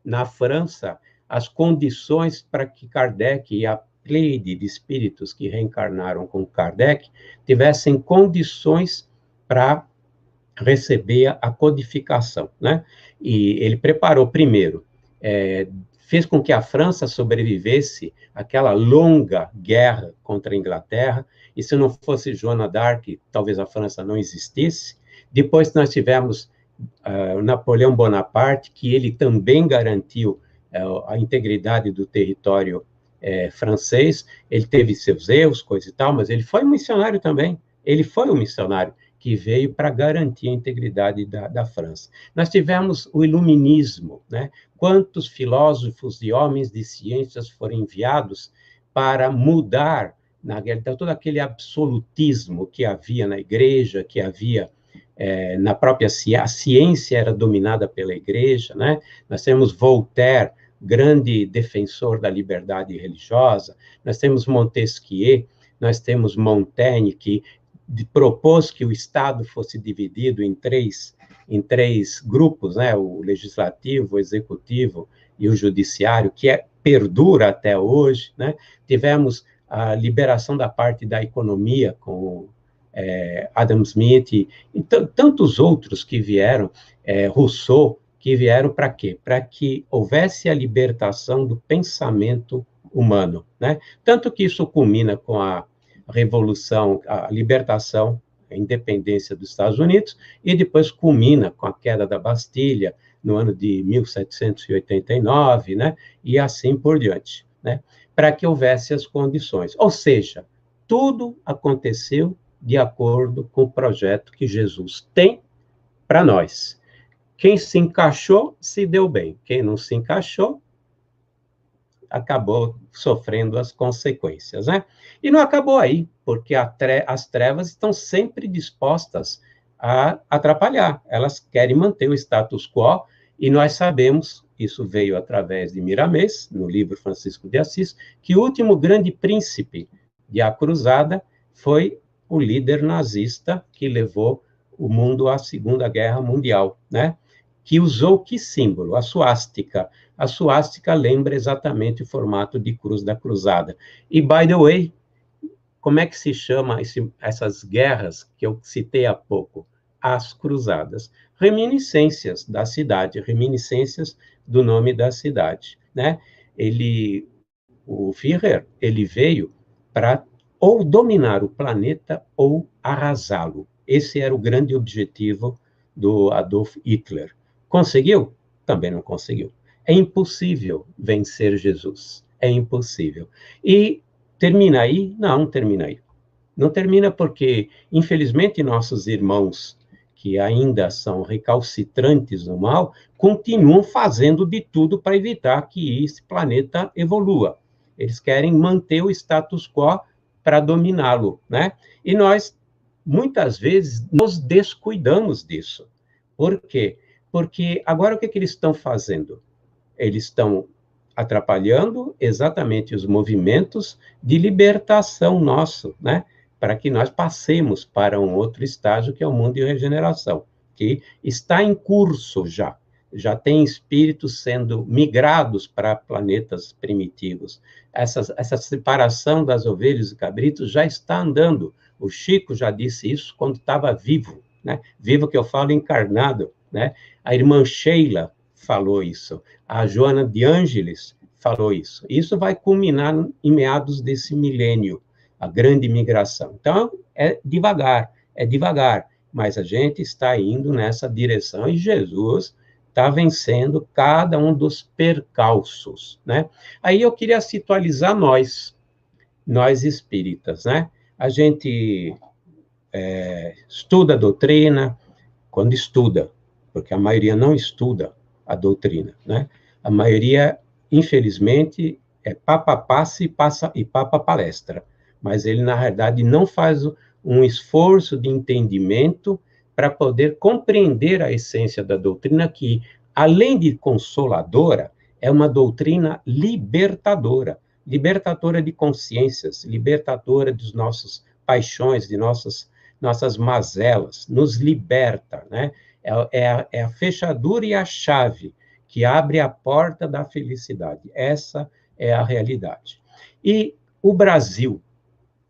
na França as condições para que Kardec e a pleiade de espíritos que reencarnaram com Kardec tivessem condições para receber a codificação, né? E ele preparou primeiro, fez com que a França sobrevivesse àquela longa guerra contra a Inglaterra, e se não fosse Joana d'Arc, talvez a França não existisse. Depois nós tivemos Napoleão Bonaparte, que ele também garantiu a integridade do território francês. Ele teve seus erros, coisa e tal, mas ele foi um missionário também. Ele foi um missionário que veio para garantir a integridade da França. Nós tivemos o iluminismo, né? Quantos filósofos e homens de ciências foram enviados para mudar todo aquele absolutismo que havia na igreja, que havia na própria ciência. A ciência era dominada pela igreja, né? Nós temos Voltaire, grande defensor da liberdade religiosa, nós temos Montesquieu, nós temos Montaigne, que propôs que o Estado fosse dividido em três grupos, né? O legislativo, o executivo e o judiciário, que perdura até hoje, né? Tivemos a liberação da parte da economia com Adam Smith e tantos outros que vieram, Rousseau, que vieram para quê? Para que houvesse a libertação do pensamento humano, né? Tanto que isso culmina com a revolução, a libertação, a independência dos Estados Unidos, e depois culmina com a queda da Bastilha, no ano de 1789, né? E assim por diante, né? Para que houvesse as condições. Ou seja, tudo aconteceu de acordo com o projeto que Jesus tem para nós. Quem se encaixou, se deu bem. Quem não se encaixou, acabou sofrendo as consequências, né? E não acabou aí, porque as trevas estão sempre dispostas a atrapalhar. Elas querem manter o status quo, e nós sabemos, isso veio através de Miramês, no livro Francisco de Assis, que o último grande príncipe de A Cruzada foi o líder nazista que levou o mundo à Segunda Guerra Mundial, né? que usou que símbolo? A suástica. A suástica lembra exatamente o formato de cruz da cruzada. E, by the way, como é que se chama essas guerras que eu citei há pouco? As cruzadas. Reminiscências da cidade, reminiscências do nome da cidade, né? O Führer, ele veio para ou dominar o planeta ou arrasá-lo. Esse era o grande objetivo do Adolf Hitler. Conseguiu? Também não conseguiu. É impossível vencer Jesus. É impossível. E termina aí? Não termina aí. Não termina porque, infelizmente, nossos irmãos que ainda são recalcitrantes no mal, continuam fazendo de tudo para evitar que esse planeta evolua. Eles querem manter o status quo para dominá-lo, né? E nós, muitas vezes, nos descuidamos disso. Por quê? Porque agora o que eles estão fazendo? Eles estão atrapalhando exatamente os movimentos de libertação nosso, né? Para que nós passemos para um outro estágio, que é o mundo de regeneração, que está em curso já. Já tem espíritos sendo migrados para planetas primitivos. Essa separação das ovelhas e cabritos já está andando. O Chico já disse isso quando estava vivo, né? Vivo que eu falo encarnado, né? A irmã Sheila falou isso. A Joana de Ângeles falou isso. Isso vai culminar em meados desse milênio, a grande migração. Então, é devagar, mas a gente está indo nessa direção e Jesus está vencendo cada um dos percalços, né? Aí eu queria situalizar nós espíritas, né? A gente estuda a doutrina, quando estuda, porque a maioria não estuda a doutrina, né? A maioria, infelizmente, é papa passe e papa palestra, mas ele, na verdade, não faz um esforço de entendimento para poder compreender a essência da doutrina, que, além de consoladora, é uma doutrina libertadora, libertadora de consciências, libertadora dos nossos paixões, de nossas mazelas, nos liberta, né? É a fechadura e a chave que abre a porta da felicidade. Essa é a realidade. E o Brasil,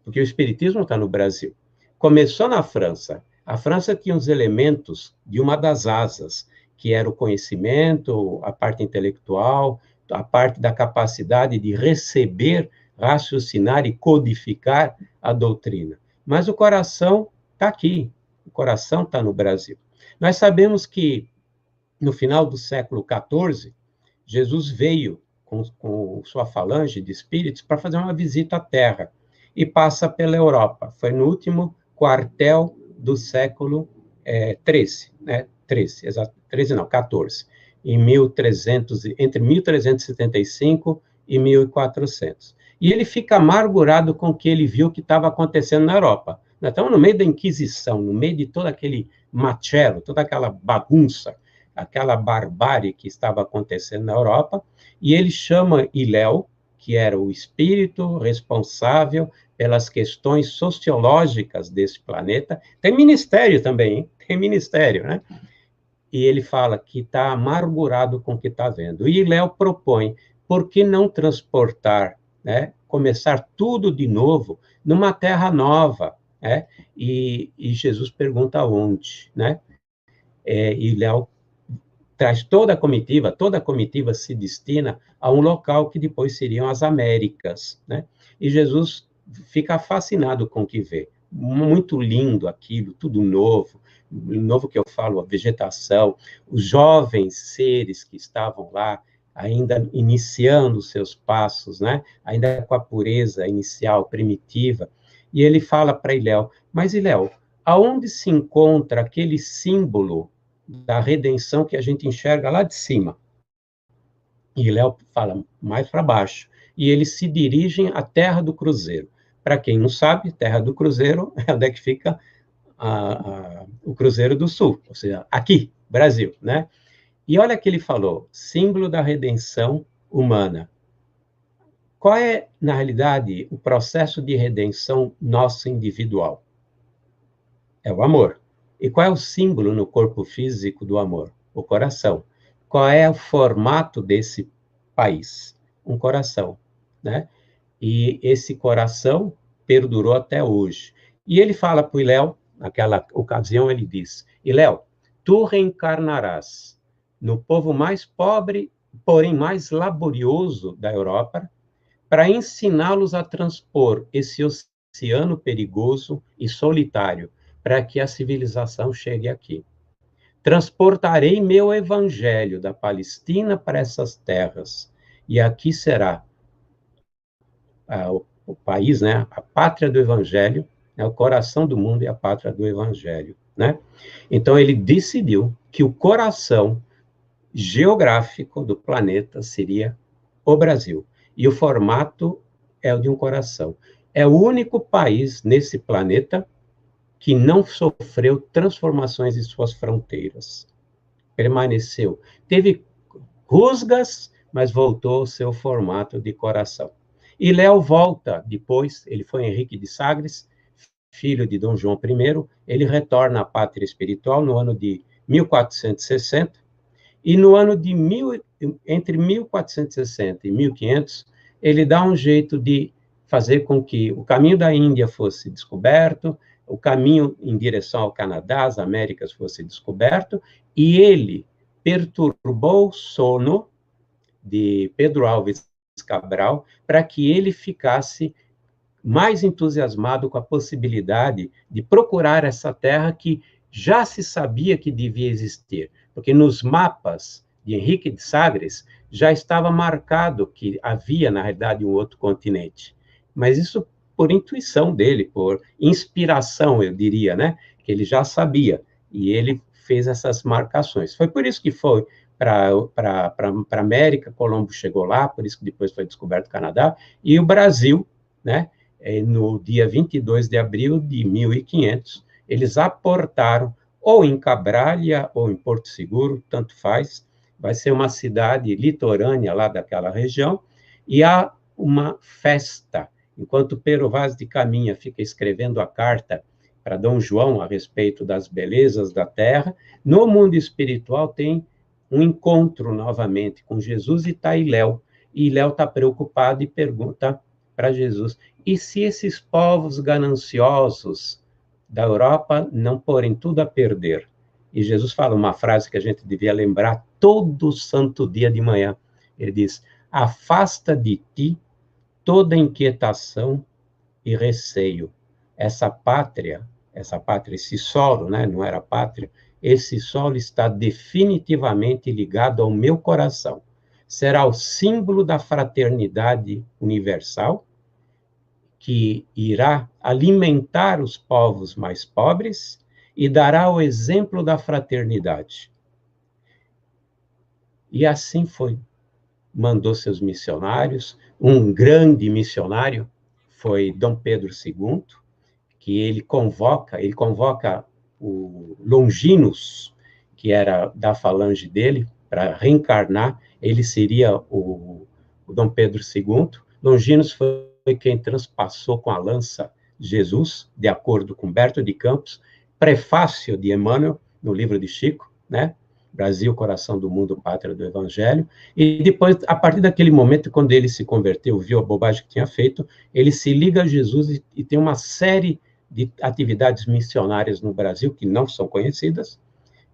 porque o Espiritismo está no Brasil, começou na França. A França tinha os elementos de uma das asas, que era o conhecimento, a parte intelectual, a parte da capacidade de receber, raciocinar e codificar a doutrina. Mas o coração está aqui, o coração está no Brasil. Nós sabemos que, no final do século XIV, Jesus veio com sua falange de espíritos para fazer uma visita à Terra, e passa pela Europa. Foi no último quartel do século XIII, né? 14, entre 1375 e 1400. E ele fica amargurado com o que ele viu que estava acontecendo na Europa. Nós estamos no meio da Inquisição, no meio de todo aquele macelo, toda aquela bagunça, aquela barbárie que estava acontecendo na Europa, e ele chama Hilel, que era o espírito responsável pelas questões sociológicas desse planeta. Tem ministério também, hein? Tem ministério, né? E ele fala que está amargurado com o que está vendo. E Hilel propõe, por que não transportar, né? Começar tudo de novo numa terra nova, né? E Jesus pergunta onde, né? E Léo traz toda a comitiva se destina a um local que depois seriam as Américas, né? E Jesus fica fascinado com o que vê. Muito lindo aquilo, tudo novo que eu falo, a vegetação, os jovens seres que estavam lá, ainda iniciando os seus passos, né? Ainda com a pureza inicial, primitiva. E ele fala para Hilel, mas Hilel, aonde se encontra aquele símbolo da redenção que a gente enxerga lá de cima? E Hilel fala mais para baixo. E eles se dirigem à Terra do Cruzeiro. Para quem não sabe, Terra do Cruzeiro é onde é que fica o Cruzeiro do Sul, ou seja, aqui, Brasil, né? E olha que ele falou, símbolo da redenção humana. Qual é, na realidade, o processo de redenção nosso individual? É o amor. E qual é o símbolo no corpo físico do amor? o coração. Qual é o formato desse país? Um coração, né? E esse coração perdurou até hoje. E ele fala para o Iléu, naquela ocasião, ele diz: Iléu, tu reencarnarás no povo mais pobre, porém mais laborioso da Europa, para ensiná-los a transpor esse oceano perigoso e solitário, para que a civilização chegue aqui. Transportarei meu evangelho da Palestina para essas terras, e aqui será o país, né, a pátria do evangelho, é o coração do mundo e a pátria do evangelho, né? Então ele decidiu que o coração geográfico do planeta seria o Brasil, e o formato é o de um coração. É o único país nesse planeta que não sofreu transformações em suas fronteiras. Permaneceu. Teve rusgas, mas voltou ao seu formato de coração. E Léo volta depois, ele foi Henrique de Sagres, filho de Dom João I, ele retorna à pátria espiritual no ano de 1460, e no ano de entre 1460 e 1500, ele dá um jeito de fazer com que o caminho da Índia fosse descoberto, o caminho em direção ao Canadá, as Américas, fosse descoberto, e ele perturbou o sono de Pedro Álvares Cabral para que ele ficasse mais entusiasmado com a possibilidade de procurar essa terra que já se sabia que devia existir, porque nos mapas de Henrique de Sagres já estava marcado que havia, na realidade, um outro continente. Mas isso por intuição dele, por inspiração, eu diria, né? Que ele já sabia, e ele fez essas marcações. Foi por isso que foi para a América, Colombo chegou lá, por isso que depois foi descoberto o Canadá, e o Brasil, né? No dia 22 de abril de 1500, eles aportaram, ou em Cabralha, ou em Porto Seguro, tanto faz, vai ser uma cidade litorânea lá daquela região, e há uma festa. Enquanto Pero Vaz de Caminha fica escrevendo a carta para Dom João a respeito das belezas da terra, no mundo espiritual tem um encontro novamente com Jesus e está Iléu. E Iléu está preocupado e pergunta para Jesus: e se esses povos gananciosos da Europa não porem tudo a perder? E Jesus fala uma frase que a gente devia lembrar todo santo dia de manhã. Ele diz: afasta de ti toda inquietação e receio. Essa pátria, esse solo, né, não era pátria, esse solo está definitivamente ligado ao meu coração. Será o símbolo da fraternidade universal, que irá alimentar os povos mais pobres e dará o exemplo da fraternidade. E assim foi. Mandou seus missionários. Um grande missionário foi Dom Pedro II, que ele convoca o Longinos, que era da falange dele, para reencarnar. Ele seria o Dom Pedro II. Longinos foi quem transpassou com a lança Jesus, de acordo com Humberto de Campos, prefácio de Emmanuel, no livro de Chico, né? Brasil, coração do mundo, pátria do evangelho. E depois, a partir daquele momento, quando ele se converteu, viu a bobagem que tinha feito, ele se liga a Jesus e tem uma série de atividades missionárias no Brasil, que não são conhecidas,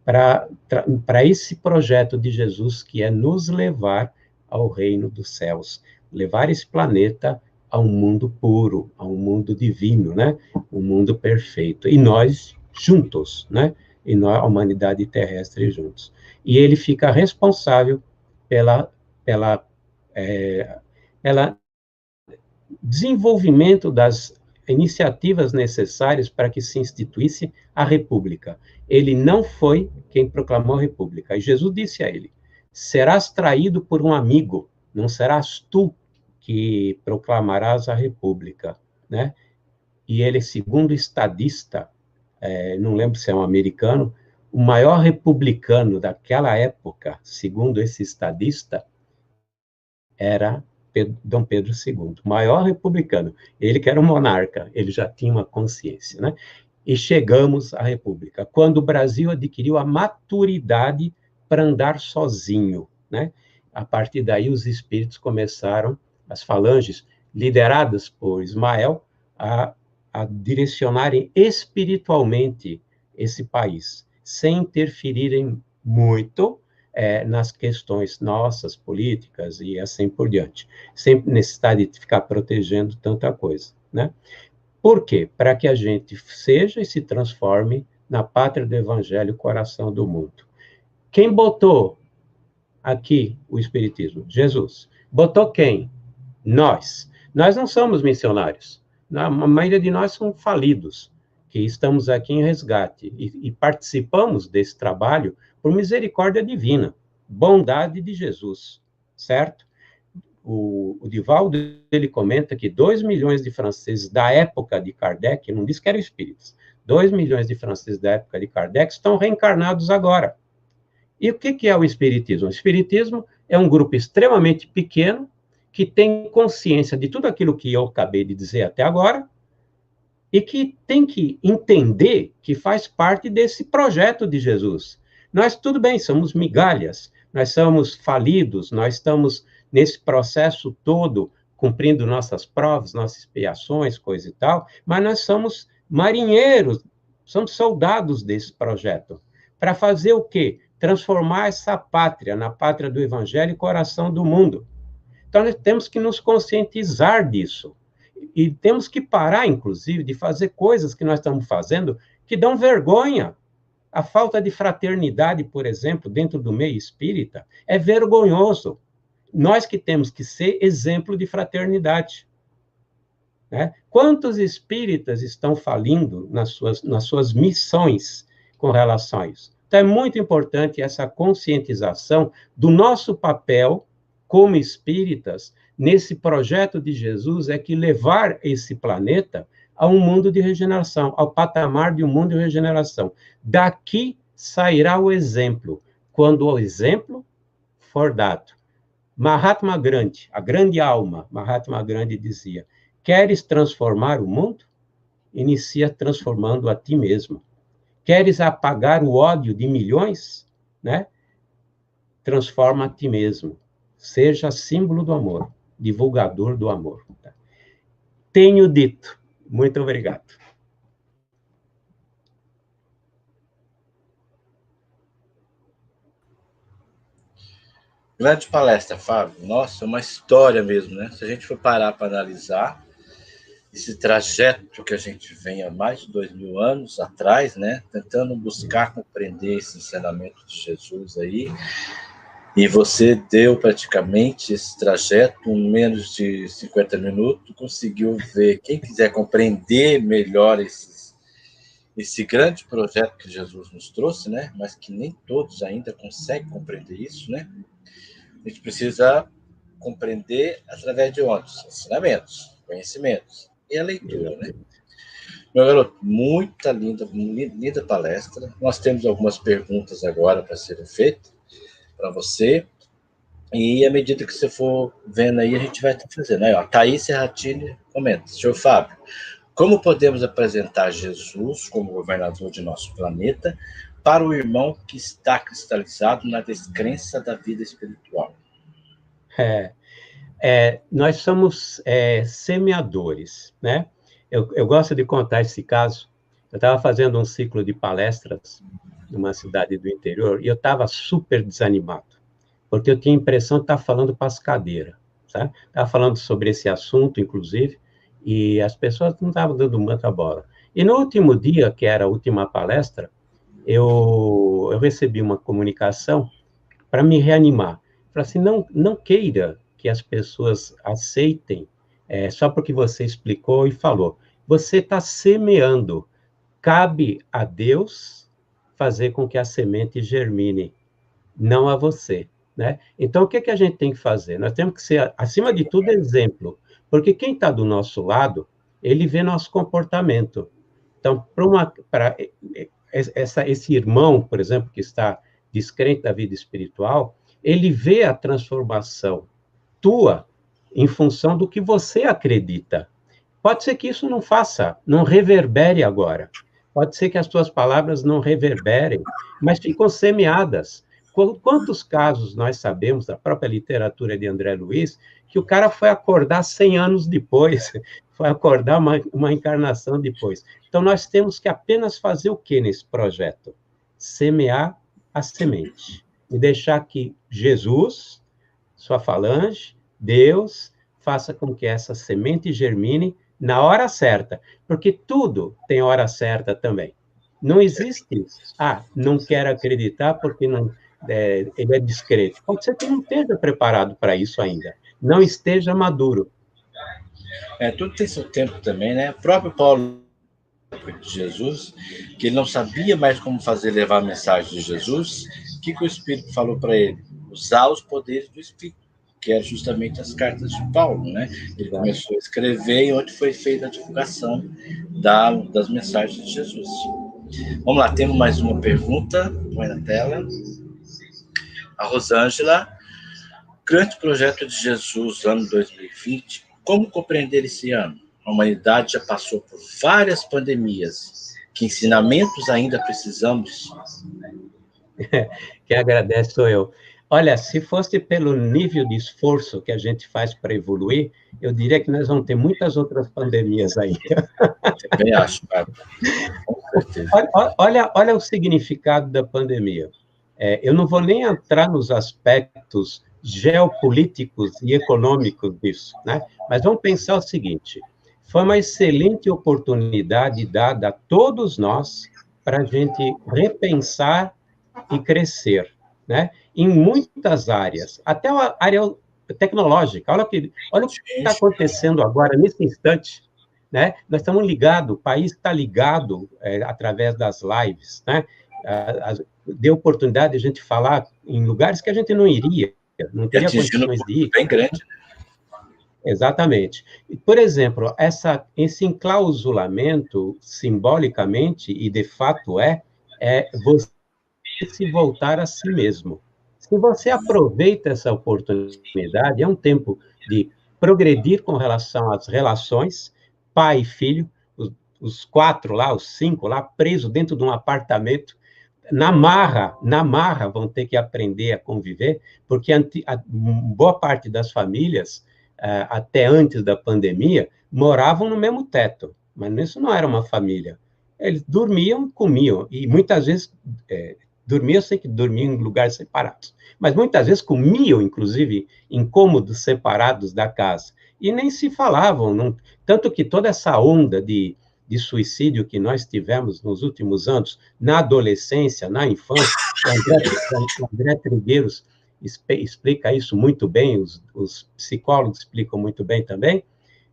para esse projeto de Jesus, que é nos levar ao reino dos céus, levar esse planeta a um mundo puro, a um mundo divino, né? Um mundo perfeito. E nós juntos, né? E nós, a humanidade terrestre, juntos. E ele fica responsável pela desenvolvimento das iniciativas necessárias para que se instituísse a República. Ele não foi quem proclamou a República. E Jesus disse a ele: serás traído por um amigo, não serás tu que proclamarás a República, né? E ele, segundo estadista, não lembro se é um americano, o maior republicano daquela época, segundo esse estadista, era Dom Pedro II, o maior republicano. Ele que era um monarca, ele já tinha uma consciência, né? E chegamos à República, quando o Brasil adquiriu a maturidade para andar sozinho, né? A partir daí, os espíritos começaram, as falanges, lideradas por Ismael, a direcionarem espiritualmente esse país, sem interferirem muito nas questões nossas, políticas e assim por diante, sem necessidade de ficar protegendo tanta coisa, né? Por quê? Para que a gente seja e se transforme na pátria do Evangelho, coração do mundo. Quem botou aqui o Espiritismo? Jesus. Botou quem? Nós. Nós não somos missionários. A maioria de nós são falidos, que estamos aqui em resgate e participamos desse trabalho por misericórdia divina, bondade de Jesus, certo? O Divaldo, ele comenta que 2 milhões de franceses da época de Kardec, não disse que eram espíritas, 2 milhões de franceses da época de Kardec estão reencarnados agora. E o que é o Espiritismo? O Espiritismo é um grupo extremamente pequeno, que tem consciência de tudo aquilo que eu acabei de dizer até agora, e que tem que entender que faz parte desse projeto de Jesus. Nós, tudo bem, somos migalhas, nós somos falidos, nós estamos nesse processo todo, cumprindo nossas provas, nossas expiações, coisa e tal, mas nós somos marinheiros, somos soldados desse projeto. Para fazer o quê? Transformar essa pátria na pátria do Evangelho e coração do mundo. Então, nós temos que nos conscientizar disso. E temos que parar, inclusive, de fazer coisas que nós estamos fazendo que dão vergonha. A falta de fraternidade, por exemplo, dentro do meio espírita, é vergonhoso. Nós que temos que ser exemplo de fraternidade. Né? Quantos espíritas estão falindo nas suas missões com relação a isso? Então, é muito importante essa conscientização do nosso papel como espíritas, nesse projeto de Jesus, é que levar esse planeta a um mundo de regeneração, ao patamar de um mundo de regeneração. Daqui sairá o exemplo, quando o exemplo for dado. Mahatma Gandhi, a grande alma, Mahatma Gandhi dizia, queres transformar o mundo? Inicia transformando a ti mesmo. Queres apagar o ódio de milhões? Né? Transforma a ti mesmo. Seja símbolo do amor, divulgador do amor. Tenho dito. Muito obrigado. Grande palestra, Fábio. Nossa, uma história mesmo, né? Se a gente for parar para analisar esse trajeto que a gente vem há mais de 2000 anos atrás, né? Tentando buscar compreender esse ensinamento de Jesus aí, e você deu praticamente esse trajeto em menos de 50 minutos, conseguiu ver. Quem quiser compreender melhor esse grande projeto que Jesus nos trouxe, né? Mas que nem todos ainda conseguem compreender isso, né? A gente precisa compreender através de outros ensinamentos, conhecimentos e a leitura, né? Meu garoto, muita linda palestra. Nós temos algumas perguntas agora para serem feitas para você, e à medida que você for vendo aí, a gente vai estar fazendo. Aí, ó, Thaís Serratini comenta, senhor Fábio, como podemos apresentar Jesus como governador de nosso planeta para o irmão que está cristalizado na descrença da vida espiritual? Nós somos semeadores, né? Eu gosto de contar esse caso. Eu estava fazendo um ciclo de palestras numa cidade do interior, e eu estava super desanimado, porque eu tinha a impressão de estar falando para as cadeiras, sabe? Estava falando sobre esse assunto, inclusive, e as pessoas não estavam dando muita bola. E no último dia, que era a última palestra, eu recebi uma comunicação para me reanimar. Falei assim, não queira que as pessoas aceitem só porque você explicou e falou. Você está semeando. Cabe a Deus fazer com que a semente germine, não a você, né? Então, o que a gente tem que fazer? Nós temos que ser, acima de tudo, exemplo, porque quem está do nosso lado, ele vê nosso comportamento. Então, para esse irmão, por exemplo, que está descrente da vida espiritual, ele vê a transformação tua em função do que você acredita. Pode ser que isso não reverbere agora. Pode ser que as tuas palavras não reverberem, mas ficam semeadas. Quantos casos nós sabemos, da própria literatura de André Luiz, que o cara foi acordar 100 anos depois, foi acordar uma encarnação depois. Então, nós temos que apenas fazer o que nesse projeto? Semear a semente. E deixar que Jesus, sua falange, Deus, faça com que essa semente germine na hora certa. Porque tudo tem hora certa também. Não existe, não quero acreditar porque não, ele é discreto. Pode ser que não esteja preparado para isso ainda. Não esteja maduro. Tudo tem seu tempo também, né? O próprio Paulo de Jesus, que ele não sabia mais como fazer levar a mensagem de Jesus, o que o Espírito falou para ele? Usar os poderes do Espírito, que eram justamente as cartas de Paulo, né? Ele começou a escrever e onde foi feita a divulgação das mensagens de Jesus. Vamos lá, temos mais uma pergunta, põe na tela. A Rosângela, grande projeto de Jesus, ano 2020, como compreender esse ano? A humanidade já passou por várias pandemias. Que ensinamentos ainda precisamos? Quem agradece sou eu. Olha, se fosse pelo nível de esforço que a gente faz para evoluir, eu diria que nós vamos ter muitas outras pandemias ainda. Também acho, cara. Olha o significado da pandemia. Eu não vou nem entrar nos aspectos geopolíticos e econômicos disso, né? Mas vamos pensar o seguinte: foi uma excelente oportunidade dada a todos nós para a gente repensar e crescer, né? Em muitas áreas, até a área tecnológica. Olha o que está acontecendo agora, nesse instante, né? Nós estamos ligados, o país está ligado através das lives, né? Deu oportunidade de a gente falar em lugares que a gente não iria, não teria condições de ir. Bem grande. Exatamente. Por exemplo, esse enclausulamento, simbolicamente, e de fato é você se voltar a si mesmo. Se você aproveita essa oportunidade, é um tempo de progredir com relação às relações, pai e filho, os 4 lá, os 5 lá, presos dentro de um apartamento, na marra vão ter que aprender a conviver, porque boa parte das famílias, até antes da pandemia, moravam no mesmo teto, mas isso não era uma família. Eles dormiam, comiam, e muitas vezes dormiam, eu sei que dormiam em lugares separados, mas muitas vezes comiam, inclusive, em cômodos separados da casa, e nem se falavam, tanto que toda essa onda de suicídio que nós tivemos nos últimos anos, na adolescência, na infância, o André Trigueiros explica isso muito bem, os psicólogos explicam muito bem também,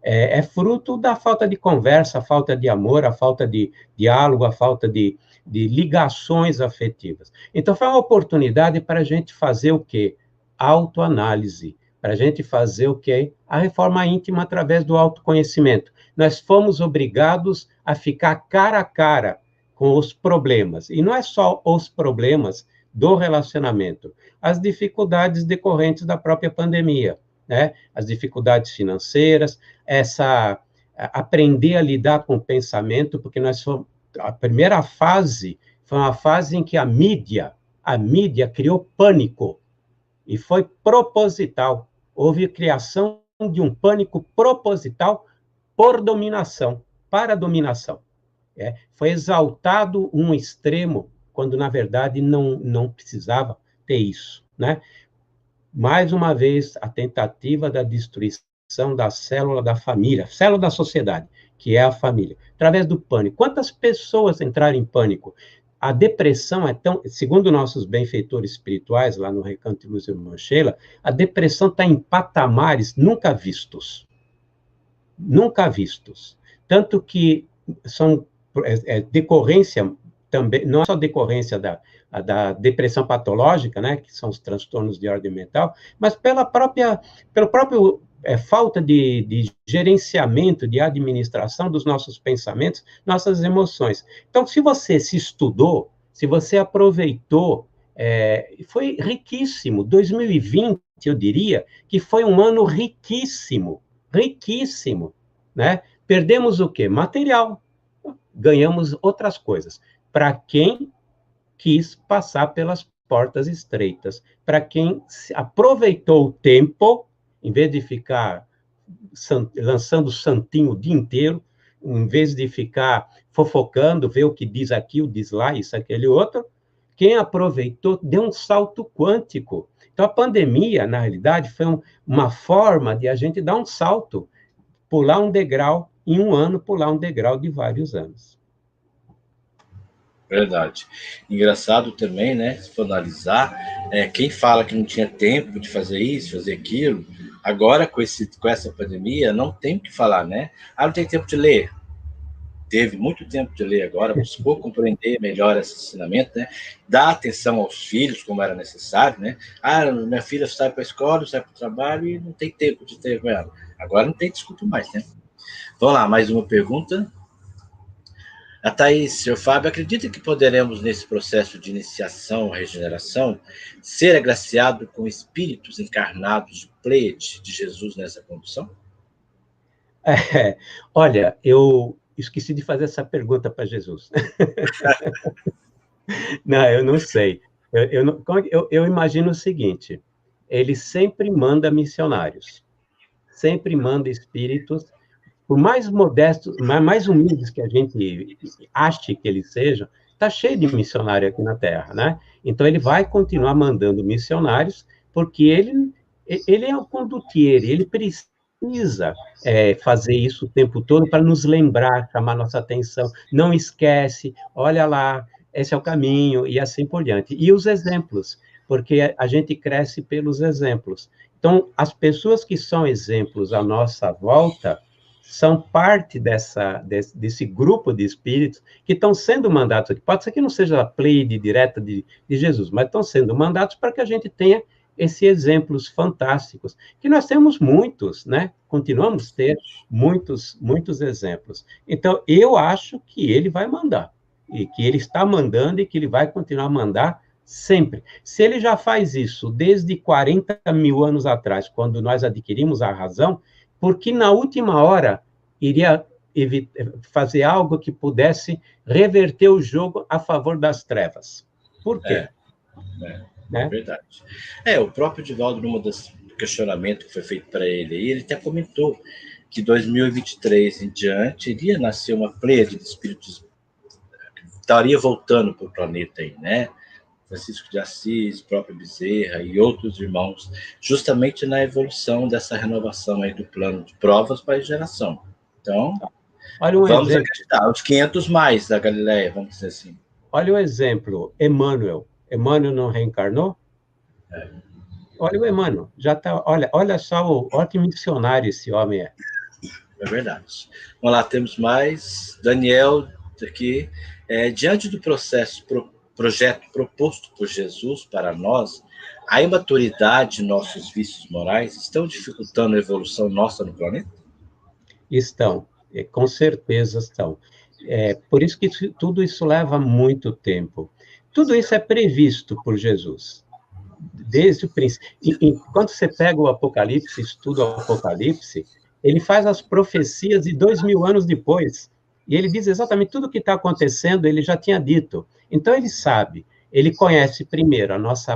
é fruto da falta de conversa, a falta de amor, a falta de diálogo, a falta de ligações afetivas. Então, foi uma oportunidade para a gente fazer o quê? Autoanálise, para a gente fazer o quê? A reforma íntima através do autoconhecimento. Nós fomos obrigados a ficar cara a cara com os problemas, e não é só os problemas do relacionamento, as dificuldades decorrentes da própria pandemia, né? As dificuldades financeiras, aprender a lidar com o pensamento, porque a primeira fase foi uma fase em que a mídia criou pânico, e foi proposital. Houve criação de um pânico proposital por dominação, para dominação. Foi exaltado um extremo, quando, na verdade, não precisava ter isso, né? Mais uma vez, a tentativa da destruição da célula da família, célula da sociedade, que é a família, através do pânico. Quantas pessoas entraram em pânico? A depressão é tão... Segundo nossos benfeitores espirituais, lá no Recanto de Luz e Irmã Sheila, a depressão está em patamares nunca vistos. Nunca vistos. Tanto que são decorrência também, não é só decorrência da depressão patológica, né, que são os transtornos de ordem mental, mas pelo próprio falta de gerenciamento, de administração dos nossos pensamentos, nossas emoções. Então, se você se estudou, se você aproveitou, foi riquíssimo. 2020, eu diria, que foi um ano riquíssimo, né? Perdemos o quê? Material. Ganhamos outras coisas. Para quem quis passar pelas portas estreitas. Para quem aproveitou o tempo, em vez de ficar lançando santinho o dia inteiro, em vez de ficar fofocando, ver o que diz aqui, o diz lá, isso, aquele outro, quem aproveitou deu um salto quântico. Então, a pandemia, na realidade, foi uma forma de a gente dar um salto, pular um degrau, em um ano, pular um degrau de vários anos. Verdade. Engraçado também, né? Se for analisar, quem fala que não tinha tempo de fazer isso, fazer aquilo, agora com essa pandemia, não tem o que falar, né? Não tem tempo de ler. Teve muito tempo de ler agora, buscou compreender melhor esse ensinamento, né? Dar atenção aos filhos, como era necessário, né? Minha filha sai para a escola, sai para o trabalho e não tem tempo de ter com ela. Agora não tem desculpa mais, né? Vamos lá, mais uma pergunta. A Thaís, senhor Fábio, acredita que poderemos, nesse processo de iniciação, regeneração, ser agraciado com espíritos encarnados de Pleiade de Jesus nessa condição? Olha, eu esqueci de fazer essa pergunta para Jesus. Não, eu não sei. Eu imagino o seguinte, ele sempre manda missionários, sempre manda espíritos, por mais modestos, mais humildes que a gente ache que eles sejam, está cheio de missionário aqui na Terra, né? Então, ele vai continuar mandando missionários, porque ele é o conduttiere, ele precisa fazer isso o tempo todo para nos lembrar, chamar nossa atenção. Não esquece, olha lá, esse é o caminho, e assim por diante. E os exemplos, porque a gente cresce pelos exemplos. Então, as pessoas que são exemplos à nossa volta são parte desse grupo de espíritos que estão sendo mandados aqui. Pode ser que não seja a Pleiade direta de Jesus, mas estão sendo mandados para que a gente tenha esses exemplos fantásticos, que nós temos muitos, né? Continuamos a ter muitos exemplos. Então, eu acho que ele vai mandar, e que ele está mandando e que ele vai continuar a mandar sempre. Se ele já faz isso desde 40 mil anos atrás, quando nós adquirimos a razão, porque na última hora iria fazer algo que pudesse reverter o jogo a favor das trevas. Por quê? É verdade. O próprio Divaldo, num dos questionamentos que foi feito para ele até comentou que 2023 em diante iria nascer uma pleiade de espíritos que estaria voltando para o planeta aí, né? Francisco de Assis, próprio Bezerra e outros irmãos, justamente na evolução dessa renovação aí do plano de provas para a geração. Então, vamos acreditar, os 500 mais da Galileia, vamos dizer assim. Olha o exemplo, Emmanuel. Emmanuel não reencarnou? Olha o Emmanuel, já tá, olha só, olha que missionário esse homem é. É verdade. Vamos lá, temos mais. Daniel, aqui. Diante do projeto proposto por Jesus para nós, a imaturidade e nossos vícios morais estão dificultando a evolução nossa no planeta? Estão, com certeza estão. Por isso que tudo isso leva muito tempo. Tudo isso é previsto por Jesus, desde o princípio. Quando você pega o Apocalipse, estuda o Apocalipse, ele faz as profecias de 2000 anos depois, e ele diz exatamente tudo o que está acontecendo, ele já tinha dito. Então, ele sabe, ele conhece primeiro a nossa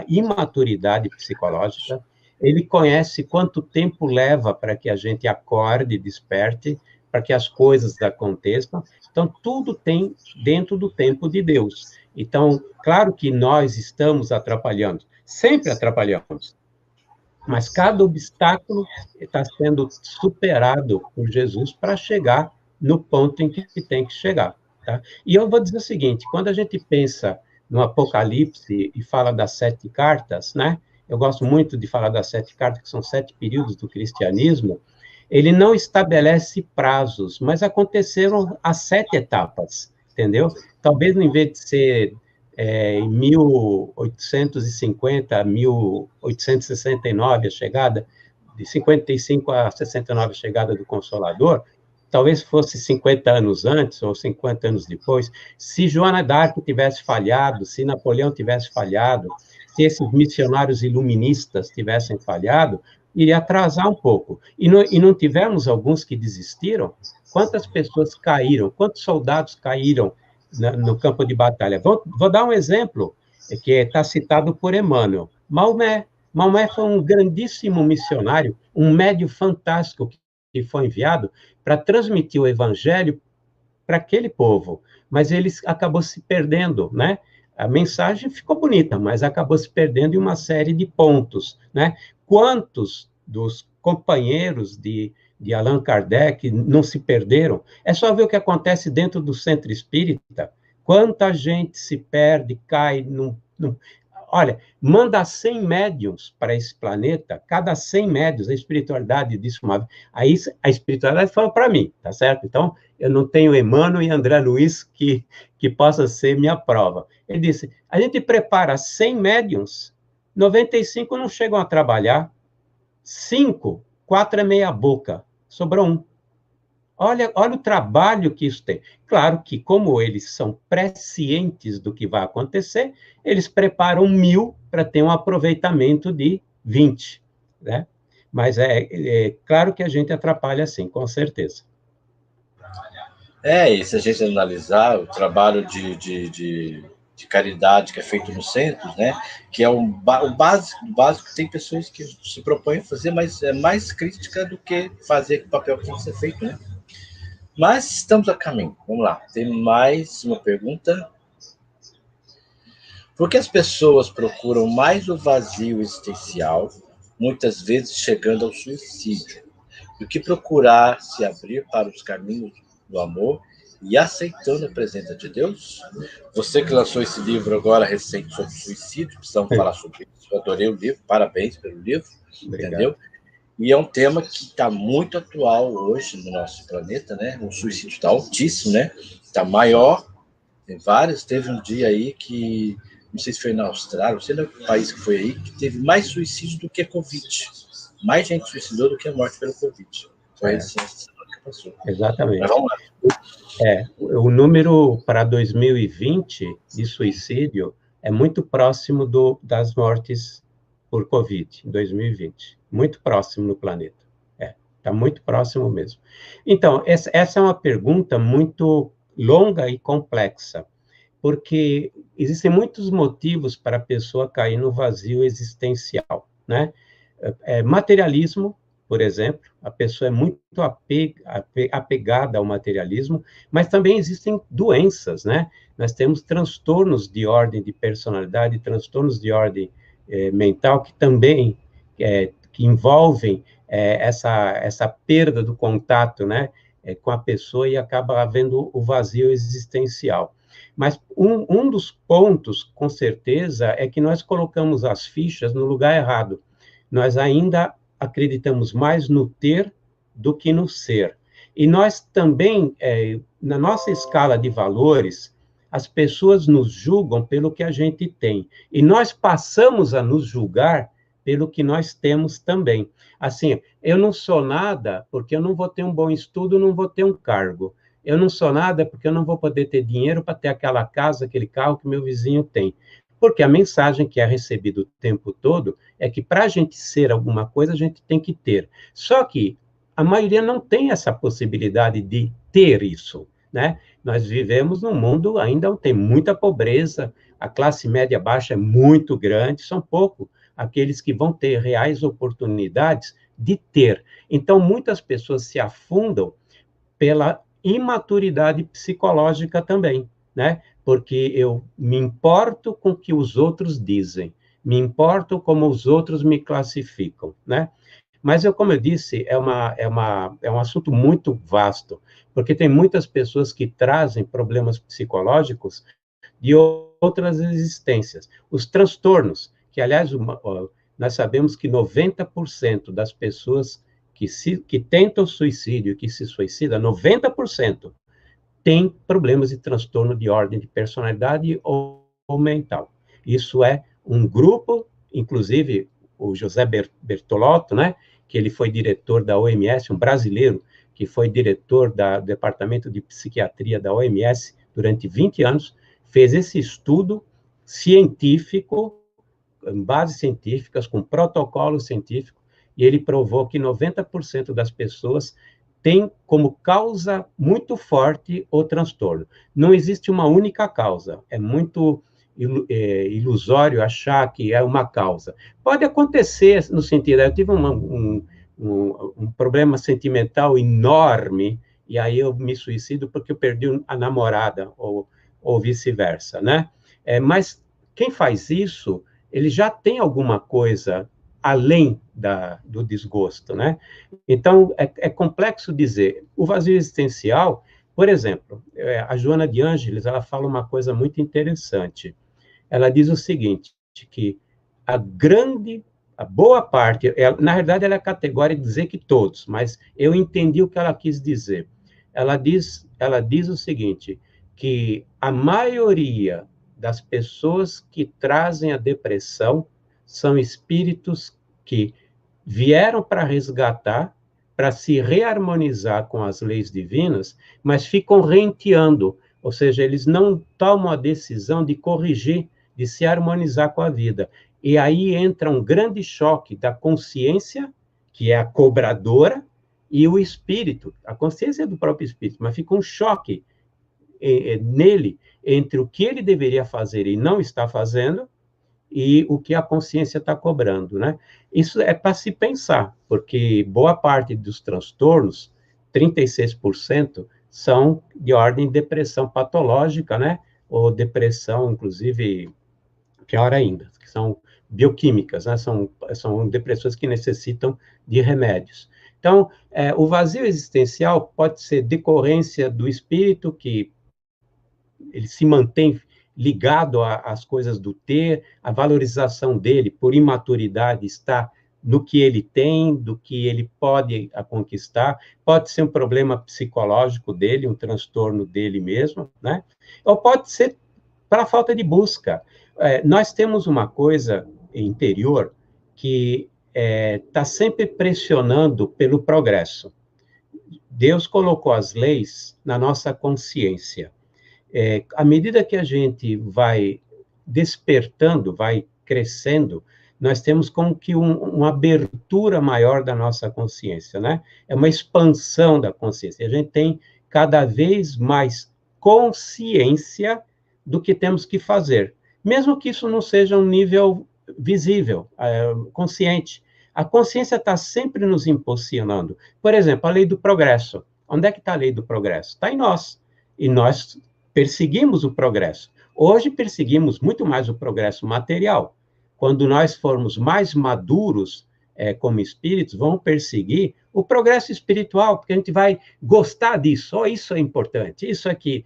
imaturidade psicológica, ele conhece quanto tempo leva para que a gente acorde, desperte, para que as coisas aconteçam. Então, tudo tem dentro do tempo de Deus. Então, claro que nós estamos atrapalhando, sempre atrapalhamos, mas cada obstáculo está sendo superado por Jesus para chegar no ponto em que tem que chegar. Tá? E eu vou dizer o seguinte, quando a gente pensa no Apocalipse e fala das 7 cartas, né? Eu gosto muito de falar das 7 cartas, que são 7 períodos do cristianismo, ele não estabelece prazos, mas aconteceram as 7 etapas, entendeu? Talvez, em vez de ser em 1850, 1869 a chegada, de 55 a 69 a chegada do Consolador, talvez fosse 50 anos antes ou 50 anos depois, se Joana d'Arc tivesse falhado, se Napoleão tivesse falhado, se esses missionários iluministas tivessem falhado, iria atrasar um pouco. E não tivemos alguns que desistiram? Quantas pessoas caíram? Quantos soldados caíram no campo de batalha? Vou dar um exemplo. que está citado por Emmanuel. Maomé foi um grandíssimo missionário, um médio fantástico que foi enviado para transmitir o evangelho para aquele povo, mas ele acabou se perdendo, né? A mensagem ficou bonita, mas acabou se perdendo em uma série de pontos, né? Quantos dos companheiros de Allan Kardec não se perderam? É só ver o que acontece dentro do centro espírita. Quanta gente se perde, cai Olha, manda 100 médiums para esse planeta, cada 100 médiums, a espiritualidade disso uma... Aí a espiritualidade fala para mim, tá certo? Então, eu não tenho Emmanuel e André Luiz que possa ser minha prova. Ele disse, a gente prepara 100 médiums, 95 não chegam a trabalhar, 5, 4 é meia boca, sobrou um. Olha o trabalho que isso tem. Claro que, como eles são prescientes do que vai acontecer, eles preparam 1.000 para ter um aproveitamento de 20, né? Mas é claro que a gente atrapalha sim, com certeza. E se a gente analisar o trabalho de caridade que é feito nos centros, né? Que é o básico, tem pessoas que se propõem a fazer, mas é mais crítica do que fazer o papel que tem que ser feito, né? Mas estamos a caminho. Vamos lá. Tem mais uma pergunta. Por que as pessoas procuram mais o vazio existencial, muitas vezes chegando ao suicídio, do que procurar se abrir para os caminhos do amor e aceitando a presença de Deus? Você que lançou esse livro agora recente sobre suicídio, precisamos falar sobre isso. Eu adorei o livro, parabéns pelo livro. Obrigado. Entendeu? E é um tema que está muito atual hoje no nosso planeta, né? O suicídio está altíssimo, né? Está maior. Tem vários. Teve um dia aí que, não sei se foi na Austrália, não sei no país que foi aí, que teve mais suicídio do que Covid. Mais gente suicidou do que a morte pelo Covid. Foi essa semana que passou. Exatamente. Mas vamos lá. O número para 2020 de suicídio é muito próximo das mortes por Covid, em 2020. Muito próximo no planeta. Está muito próximo mesmo. Então, essa é uma pergunta muito longa e complexa, porque existem muitos motivos para a pessoa cair no vazio existencial, né? Materialismo, por exemplo, a pessoa é muito apegada ao materialismo, mas também existem doenças, né? Nós temos transtornos de ordem de personalidade, transtornos de ordem mental, que também que envolvem essa perda do contato, né, com a pessoa, e acaba havendo o vazio existencial. Mas um dos pontos, com certeza, é que nós colocamos as fichas no lugar errado. Nós ainda acreditamos mais no ter do que no ser. E nós também, na nossa escala de valores, as pessoas nos julgam pelo que a gente tem. E nós passamos a nos julgar pelo que nós temos também. Assim, eu não sou nada porque eu não vou ter um bom estudo, não vou ter um cargo. Eu não sou nada porque eu não vou poder ter dinheiro para ter aquela casa, aquele carro que meu vizinho tem. Porque a mensagem que é recebida o tempo todo é que para a gente ser alguma coisa, a gente tem que ter. Só que a maioria não tem essa possibilidade de ter isso, né? Nós vivemos num mundo ainda onde tem muita pobreza, a classe média baixa é muito grande, são poucos aqueles que vão ter reais oportunidades de ter. Então, muitas pessoas se afundam pela imaturidade psicológica também, né? Porque eu me importo com o que os outros dizem, me importo como os outros me classificam, né? Mas, como eu disse, é um assunto muito vasto, porque tem muitas pessoas que trazem problemas psicológicos de outras existências. Os transtornos, que, aliás, nós sabemos que 90% das pessoas que tentam suicídio, que se suicida, 90% tem problemas de transtorno de ordem de personalidade ou mental. Isso é um grupo, inclusive o José Bertolotto, né, que ele foi diretor da OMS, um brasileiro, que foi diretor do Departamento de Psiquiatria da OMS durante 20 anos, fez esse estudo científico, em bases científicas, com protocolo científico, e ele provou que 90% das pessoas tem como causa muito forte o transtorno. Não existe uma única causa, é muito ilusório achar que é uma causa. Pode acontecer no sentido, eu tive um problema sentimental enorme, e aí eu me suicido porque eu perdi a namorada, ou vice-versa, né? Mas quem faz isso, ele já tem alguma coisa além do desgosto, né? Então, é complexo dizer. O vazio existencial, por exemplo, a Joana de Ângeles, ela fala uma coisa muito interessante. Ela diz o seguinte, que a boa parte, na verdade ela é categórica de dizer que todos, mas eu entendi o que ela quis dizer. Ela diz o seguinte, que a maioria das pessoas que trazem a depressão são espíritos que vieram para resgatar, para se reharmonizar com as leis divinas, mas ficam renteando, ou seja, eles não tomam a decisão de corrigir, de se harmonizar com a vida. E aí entra um grande choque da consciência, que é a cobradora, e o espírito. A consciência é do próprio espírito, mas fica um choque nele entre o que ele deveria fazer e não está fazendo, e o que a consciência está cobrando, né? Isso é para se pensar, porque boa parte dos transtornos, 36%, são de ordem de depressão patológica, né? Ou depressão, inclusive, pior ainda, que são bioquímicas, né? São depressões que necessitam de remédios. Então, o vazio existencial pode ser decorrência do espírito que ele se mantém ligado às coisas do ter, a valorização dele por imaturidade está no que ele tem, do que ele pode conquistar, pode ser um problema psicológico dele, um transtorno dele mesmo, né? Ou pode ser para falta de busca. Nós temos uma coisa interior que está sempre pressionando pelo progresso. Deus colocou as leis na nossa consciência. À medida que a gente vai despertando, vai crescendo, nós temos como que uma abertura maior da nossa consciência, né? É uma expansão da consciência. A gente tem cada vez mais consciência do que temos que fazer, mesmo que isso não seja um nível visível, consciente. A consciência está sempre nos impulsionando. Por exemplo, a lei do progresso. Onde é que está a lei do progresso? Está em nós. E nós perseguimos o progresso. Hoje perseguimos muito mais o progresso material. Quando nós formos mais maduros como espíritos, vamos perseguir o progresso espiritual, porque a gente vai gostar disso. Oh, isso é importante, isso é que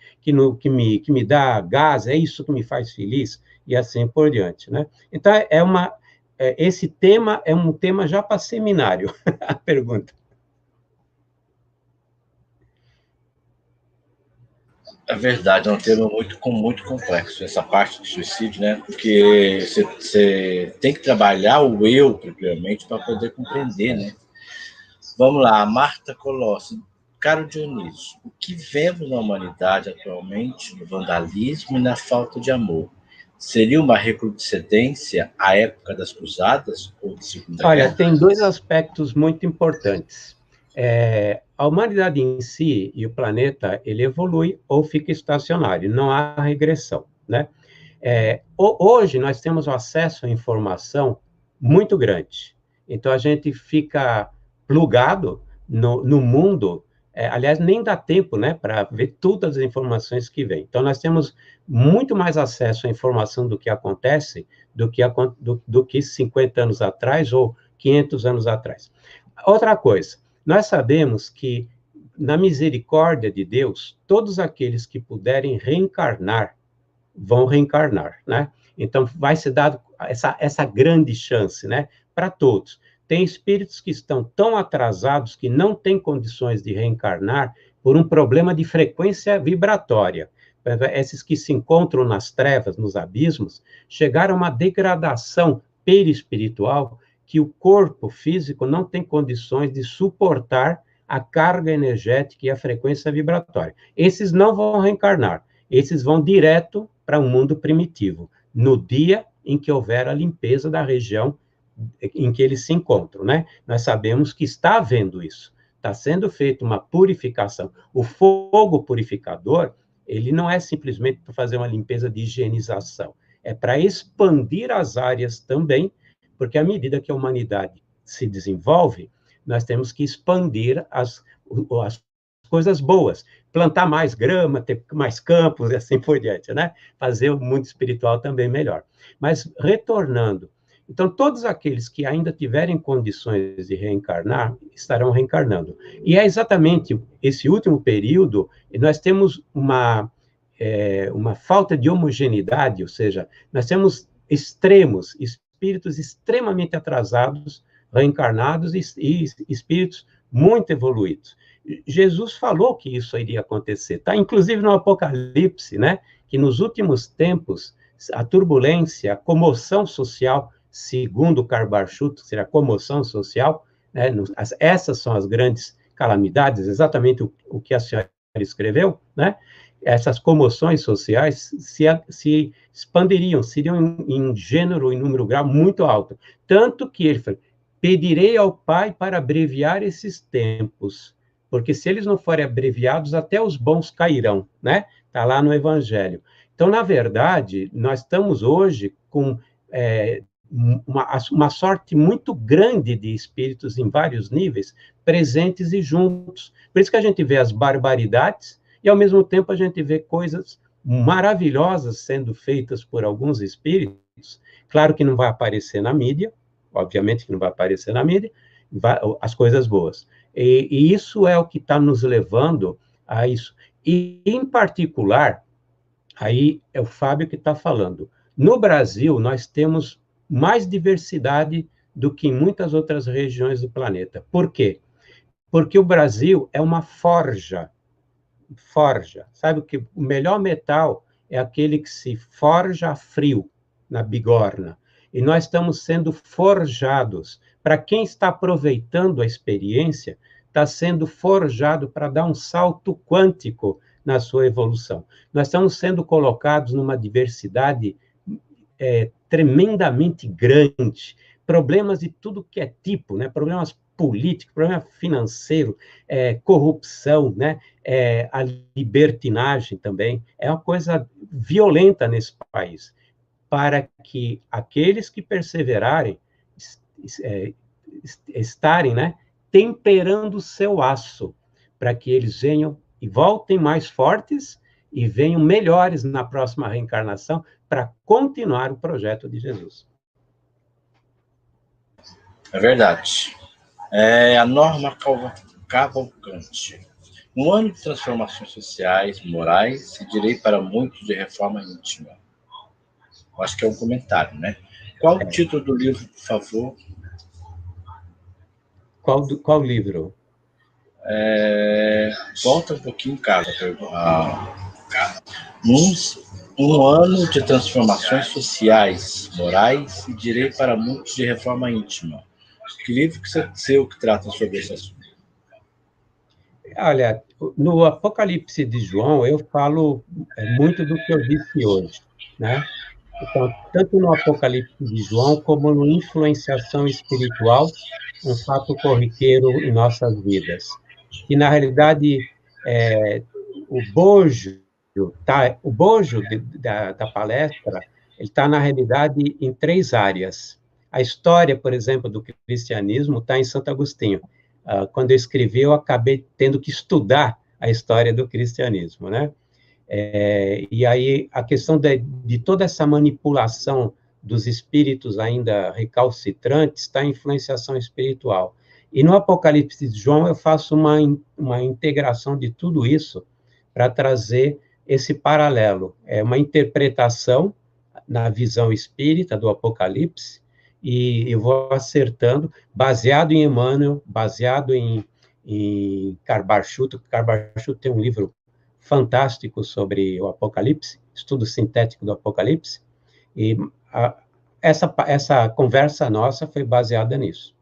me dá gás, é isso que me faz feliz, e assim por diante, né? Então, esse tema é um tema já para seminário, a pergunta. É verdade, é um tema muito complexo, essa parte do suicídio, né? Porque você tem que trabalhar o eu, primeiramente, para poder compreender, né? Vamos lá, Marta Colossi. Caro Dionísio, o que vemos na humanidade atualmente no vandalismo e na falta de amor? Seria uma recrudescência à época das cruzadas ou de Segunda Guerra? Olha, tem dois aspectos muito importantes. A humanidade em si e o planeta, ele evolui ou fica estacionário, não há regressão, né? Hoje nós temos um acesso à informação muito grande, então a gente fica plugado no mundo, aliás, nem dá tempo, né, para ver todas as informações que vêm. Então nós temos muito mais acesso à informação do que acontece do que 50 anos atrás ou 500 anos atrás. Outra coisa, nós sabemos que, na misericórdia de Deus, todos aqueles que puderem reencarnar, vão reencarnar, né? Então, vai ser dado essa grande chance, né? Para todos. Tem espíritos que estão tão atrasados que não têm condições de reencarnar por um problema de frequência vibratória. Esses que se encontram nas trevas, nos abismos, chegaram a uma degradação perispiritual que o corpo físico não tem condições de suportar a carga energética e a frequência vibratória. Esses não vão reencarnar, esses vão direto para um mundo primitivo, no dia em que houver a limpeza da região em que eles se encontram, né? Nós sabemos que está havendo isso, está sendo feita uma purificação. O fogo purificador, ele não é simplesmente para fazer uma limpeza de higienização, é para expandir as áreas também, porque à medida que a humanidade se desenvolve, nós temos que expandir as coisas boas, plantar mais grama, ter mais campos e assim por diante, né? Fazer o mundo espiritual também melhor. Mas, retornando, então, todos aqueles que ainda tiverem condições de reencarnar, estarão reencarnando. E é exatamente esse último período, nós temos uma falta de homogeneidade, ou seja, nós temos extremos, espíritos extremamente atrasados, reencarnados, e espíritos muito evoluídos. Jesus falou que isso iria acontecer, tá? Inclusive no Apocalipse, né? Que nos últimos tempos, a turbulência, a comoção social, segundo Karl Barth, será a comoção social, né? Essas são as grandes calamidades, exatamente o que a senhora escreveu, né? Essas comoções sociais se expandiriam, seriam em gênero, em número grau muito alto. Tanto que ele falou, pedirei ao Pai para abreviar esses tempos, porque se eles não forem abreviados, até os bons cairão, né? Está lá no Evangelho. Então, na verdade, nós estamos hoje com uma sorte muito grande de espíritos em vários níveis, presentes e juntos. Por isso que a gente vê as barbaridades, e, ao mesmo tempo, a gente vê coisas maravilhosas sendo feitas por alguns espíritos. Claro que não vai aparecer na mídia, obviamente que não vai aparecer na mídia, as coisas boas. E isso é o que está nos levando a isso. E, em particular, aí é o Fábio que está falando. No Brasil, nós temos mais diversidade do que em muitas outras regiões do planeta. Por quê? Porque o Brasil é uma forja. Sabe que o melhor metal é aquele que se forja a frio, na bigorna. E nós estamos sendo forjados. Para quem está aproveitando a experiência, está sendo forjado para dar um salto quântico na sua evolução. Nós estamos sendo colocados numa diversidade tremendamente grande, problemas de tudo que é tipo, né? Problemas políticos, problema financeiro, corrupção, né? A libertinagem também, é uma coisa violenta nesse país, para que aqueles que perseverarem, estarem, né, temperando o seu aço, para que eles venham e voltem mais fortes e venham melhores na próxima reencarnação para continuar o projeto de Jesus. É verdade. A Norma Cavalcante. Um ano de transformações sociais, morais, e direi para muitos de reforma íntima. Eu acho que é um comentário, né? Qual o título do livro, por favor? Qual livro? Volta um pouquinho, Carla. Um ano de transformações sociais, morais, e direi para muitos de reforma íntima. Que livro que trata sobre esse assunto? Olha, no Apocalipse de João, eu falo muito do que eu disse hoje, né? Então, tanto no Apocalipse de João, como no Influenciação Espiritual, um fato corriqueiro em nossas vidas. E, na realidade, o bojo da palestra, ele está, na realidade, em 3 áreas. A história, por exemplo, do cristianismo está em Santo Agostinho. Quando eu escrevi, eu acabei tendo que estudar a história do cristianismo, né? E aí, a questão de toda essa manipulação dos espíritos ainda recalcitrantes está em influenciação espiritual. E no Apocalipse de João, eu faço uma integração de tudo isso para trazer esse paralelo. É uma interpretação na visão espírita do Apocalipse, e eu vou acertando, baseado em Emmanuel, baseado em Karl Barth. Karl Barth tem um livro fantástico sobre o Apocalipse, estudo sintético do Apocalipse, e essa conversa nossa foi baseada nisso.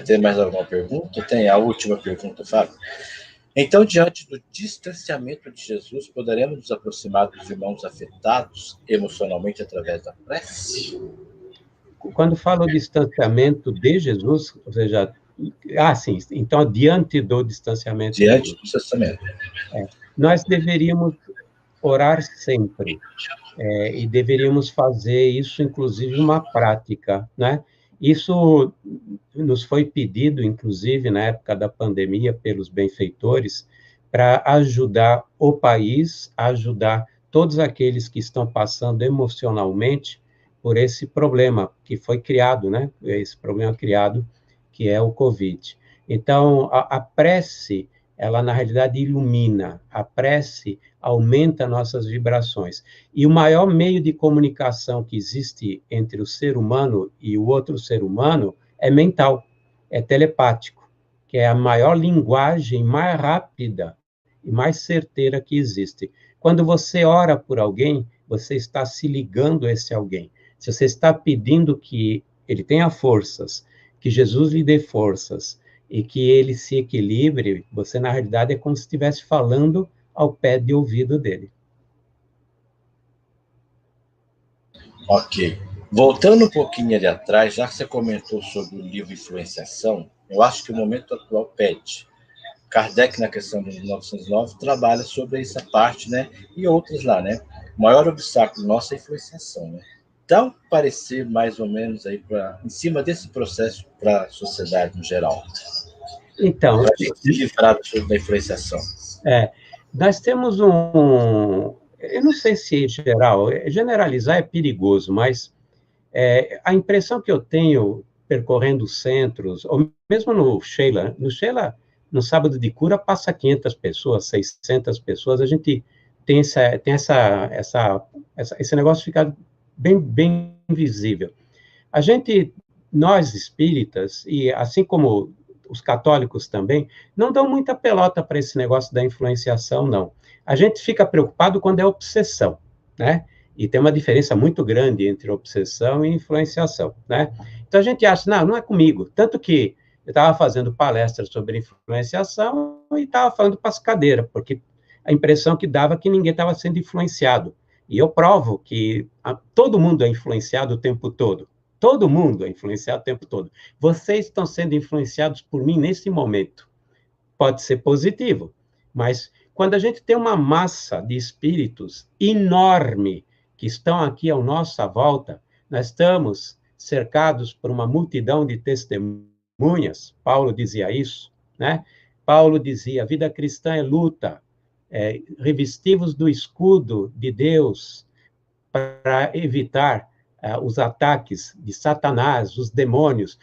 Tem mais alguma pergunta? Tem a última pergunta, Fábio. Então, diante do distanciamento de Jesus, poderemos nos aproximar dos irmãos afetados emocionalmente através da prece? Quando falo distanciamento de Jesus, ou seja, sim, então, diante do distanciamento. Diante do distanciamento. Nós deveríamos orar sempre. E deveríamos fazer isso, inclusive, uma prática, né? Isso nos foi pedido, inclusive, na época da pandemia, pelos benfeitores, para ajudar o país, ajudar todos aqueles que estão passando emocionalmente por esse problema que foi criado, né? Esse problema criado, que é o Covid. Então, a prece, ela, na realidade, ilumina. A prece aumenta nossas vibrações. E o maior meio de comunicação que existe entre o ser humano e o outro ser humano é mental, é telepático, que é a maior linguagem mais rápida e mais certeira que existe. Quando você ora por alguém, você está se ligando a esse alguém. Se você está pedindo que ele tenha forças, que Jesus lhe dê forças e que ele se equilibre, você, na realidade, é como se estivesse falando ao pé de ouvido dele. Ok. Voltando um pouquinho ali atrás, já que você comentou sobre o livro Influenciação, eu acho que o momento atual pede. Kardec, na questão de 1909, trabalha sobre essa parte, né? E outras lá, né? O maior obstáculo nosso é a influenciação, né? Dá um parecer mais ou menos aí em cima desse processo para a sociedade no geral. Então, para a gente se livrar da influenciação. Nós temos eu não sei se em geral, generalizar é perigoso, mas a impressão que eu tenho percorrendo centros, ou mesmo no Sheila, no sábado de cura, passa 500 pessoas, 600 pessoas, a gente tem esse negócio fica bem visível. Nós espíritas, e assim como os católicos também, não dão muita pelota para esse negócio da influenciação, não. A gente fica preocupado quando é obsessão, né? E tem uma diferença muito grande entre obsessão e influenciação, né? Então a gente acha, não é comigo. Tanto que eu estava fazendo palestras sobre influenciação e estava falando para as cadeiras, porque a impressão que dava que ninguém estava sendo influenciado. E eu provo que todo mundo é influenciado o tempo todo. Todo mundo é influenciado o tempo todo. Vocês estão sendo influenciados por mim nesse momento. Pode ser positivo, mas quando a gente tem uma massa de espíritos enorme que estão aqui à nossa volta, nós estamos cercados por uma multidão de testemunhas. Paulo dizia isso, né? Paulo dizia: a vida cristã é luta, revestivos do escudo de Deus para evitar os ataques de Satanás, os demônios,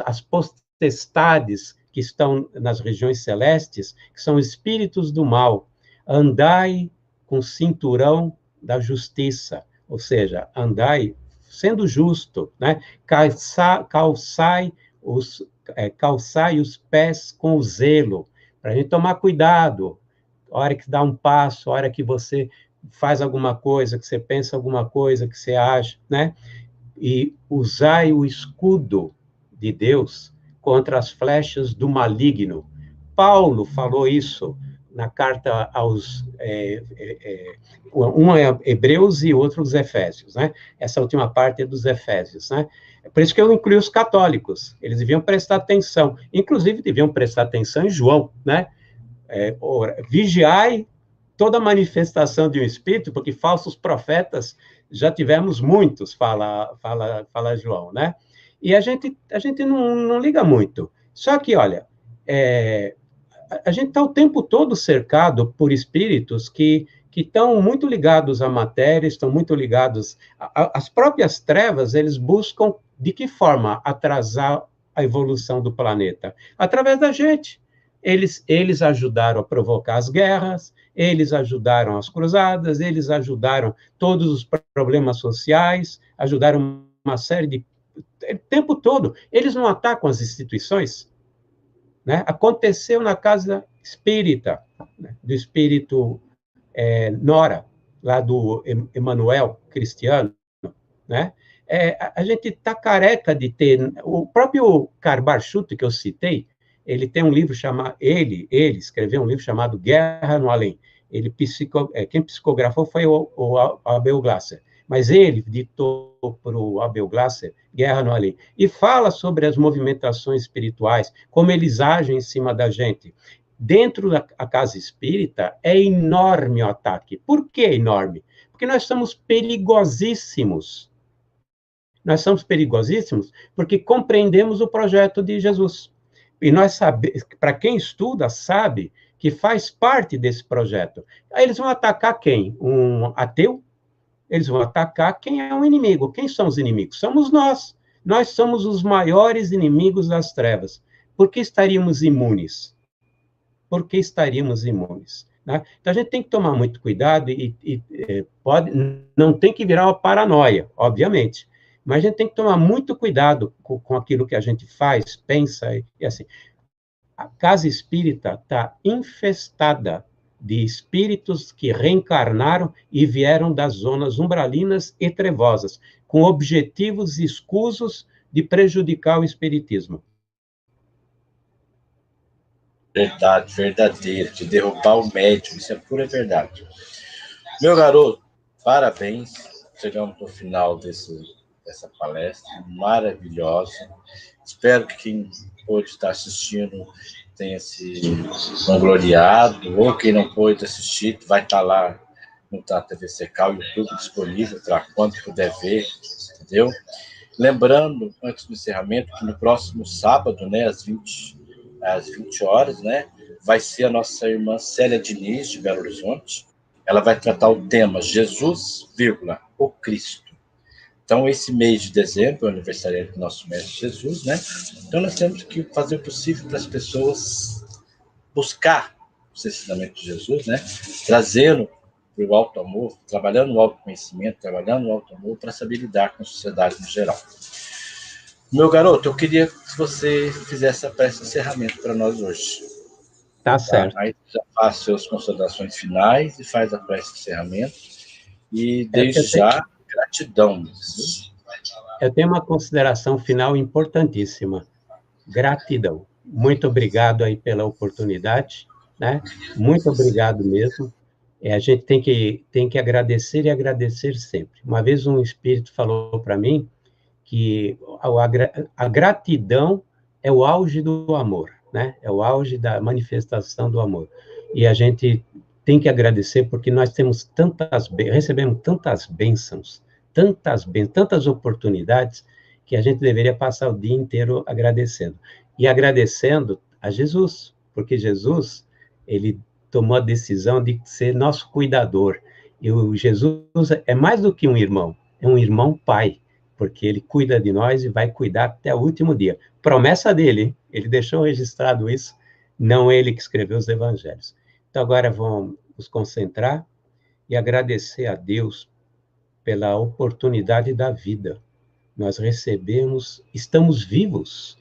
as potestades que estão nas regiões celestes, que são espíritos do mal. Andai com cinturão da justiça, ou seja, andai sendo justo, né? Calçai os pés com o zelo, para a gente tomar cuidado, a hora que dá um passo, a hora que você faz alguma coisa, que você pensa alguma coisa, que você age, né? E usai o escudo de Deus contra as flechas do maligno. Paulo falou isso na carta aos... um é Hebreus e outro os Efésios, né? Essa última parte é dos Efésios, né? É por isso que eu incluí os católicos. Eles deviam prestar atenção. Inclusive, deviam prestar atenção em João, né? Vigiai toda manifestação de um espírito, porque falsos profetas já tivemos muitos, fala João, né? E a gente não liga muito. Só que, olha, a gente está o tempo todo cercado por espíritos que estão muito ligados à matéria, estão muito ligados às próprias trevas. Eles buscam, de que forma, atrasar a evolução do planeta? Através da gente. Eles ajudaram a provocar as guerras, eles ajudaram as cruzadas, eles ajudaram todos os problemas sociais, ajudaram uma série de... O tempo todo. Eles não atacam as instituições, né? Aconteceu na casa espírita, né? Do espírito Nora, lá do Emmanuel Cristiano, né? A gente está careca de ter... O próprio Carbar-Schutt, que eu citei, ele tem um livro chamado... Ele escreveu um livro chamado Guerra no Além. Quem psicografou foi o Abel Glasser, mas ele ditou para o Abel Glasser Guerra no Além, e fala sobre as movimentações espirituais, como eles agem em cima da gente. dentro da casa espírita, é enorme o ataque. Por que enorme? Porque nós somos perigosíssimos. Nós somos perigosíssimos porque compreendemos o projeto de Jesus. E nós sabemos, para quem estuda, sabe que faz parte desse projeto. Aí eles vão atacar quem? Um ateu? Eles vão atacar quem é um inimigo. Quem são os inimigos? Somos nós. Nós somos os maiores inimigos das trevas. Por que estaríamos imunes? Por que estaríamos imunes? Né? Então, a gente tem que tomar muito cuidado não tem que virar uma paranoia, obviamente, mas a gente tem que tomar muito cuidado com aquilo que a gente faz, pensa, e assim. A casa espírita está infestada de espíritos que reencarnaram e vieram das zonas umbralinas e trevosas, com objetivos escusos de prejudicar o espiritismo. Verdade, verdadeira, de derrubar o médium, isso é pura verdade. Meu garoto, parabéns, chegamos no final dessa palestra maravilhosa. Espero que quem pôde estar assistindo tenha se vangloriado, ou quem não pôde assistir, vai estar lá no TV Secal, YouTube disponível para quando puder ver, entendeu? Lembrando, antes do encerramento, que no próximo sábado, né, às 20 horas, né, vai ser a nossa irmã Célia Diniz, de Belo Horizonte. Ela vai tratar o tema Jesus, o Cristo. Então, esse mês de dezembro é o aniversário do nosso Mestre Jesus, né? Então, nós temos que fazer o possível para as pessoas buscar o ensinamento de Jesus, né? Trazendo o alto amor, trabalhando o autoconhecimento, trabalhando o alto amor para saber lidar com a sociedade no geral. Meu garoto, eu queria que você fizesse a prece de encerramento para nós hoje. Tá certo. Aí já faz suas considerações finais e faz a prece de encerramento. E desde já, gratidão. Eu tenho uma consideração final importantíssima. Gratidão. Muito obrigado aí pela oportunidade, né? Muito obrigado mesmo. A gente tem que agradecer e agradecer sempre. Uma vez um espírito falou para mim que a gratidão é o auge do amor, né? É o auge da manifestação do amor. E a gente tem que agradecer porque nós temos recebemos tantas bênçãos, tantas oportunidades, que a gente deveria passar o dia inteiro agradecendo. E agradecendo a Jesus, porque Jesus, ele tomou a decisão de ser nosso cuidador. E o Jesus é mais do que um irmão, é um irmão pai, porque ele cuida de nós e vai cuidar até o último dia. Promessa dele, ele deixou registrado isso, não ele que escreveu os evangelhos. Então, agora vamos nos concentrar e agradecer a Deus pela oportunidade da vida. Nós recebemos, estamos vivos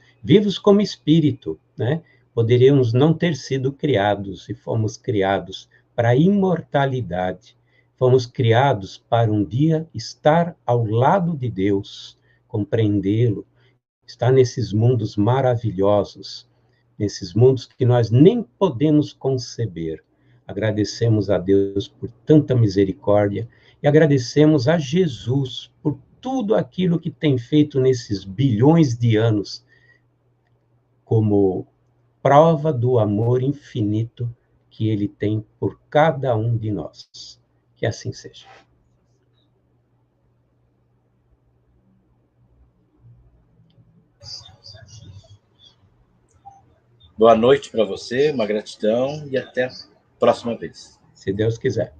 como espírito, né? Poderíamos não ter sido criados e fomos criados para a imortalidade. Fomos criados para um dia estar ao lado de Deus, compreendê-lo, estar nesses mundos maravilhosos, nesses mundos que nós nem podemos conceber. Agradecemos a Deus por tanta misericórdia e agradecemos a Jesus por tudo aquilo que tem feito nesses bilhões de anos, como prova do amor infinito que ele tem por cada um de nós. Que assim seja. Boa noite para você, uma gratidão e até a próxima vez. Se Deus quiser.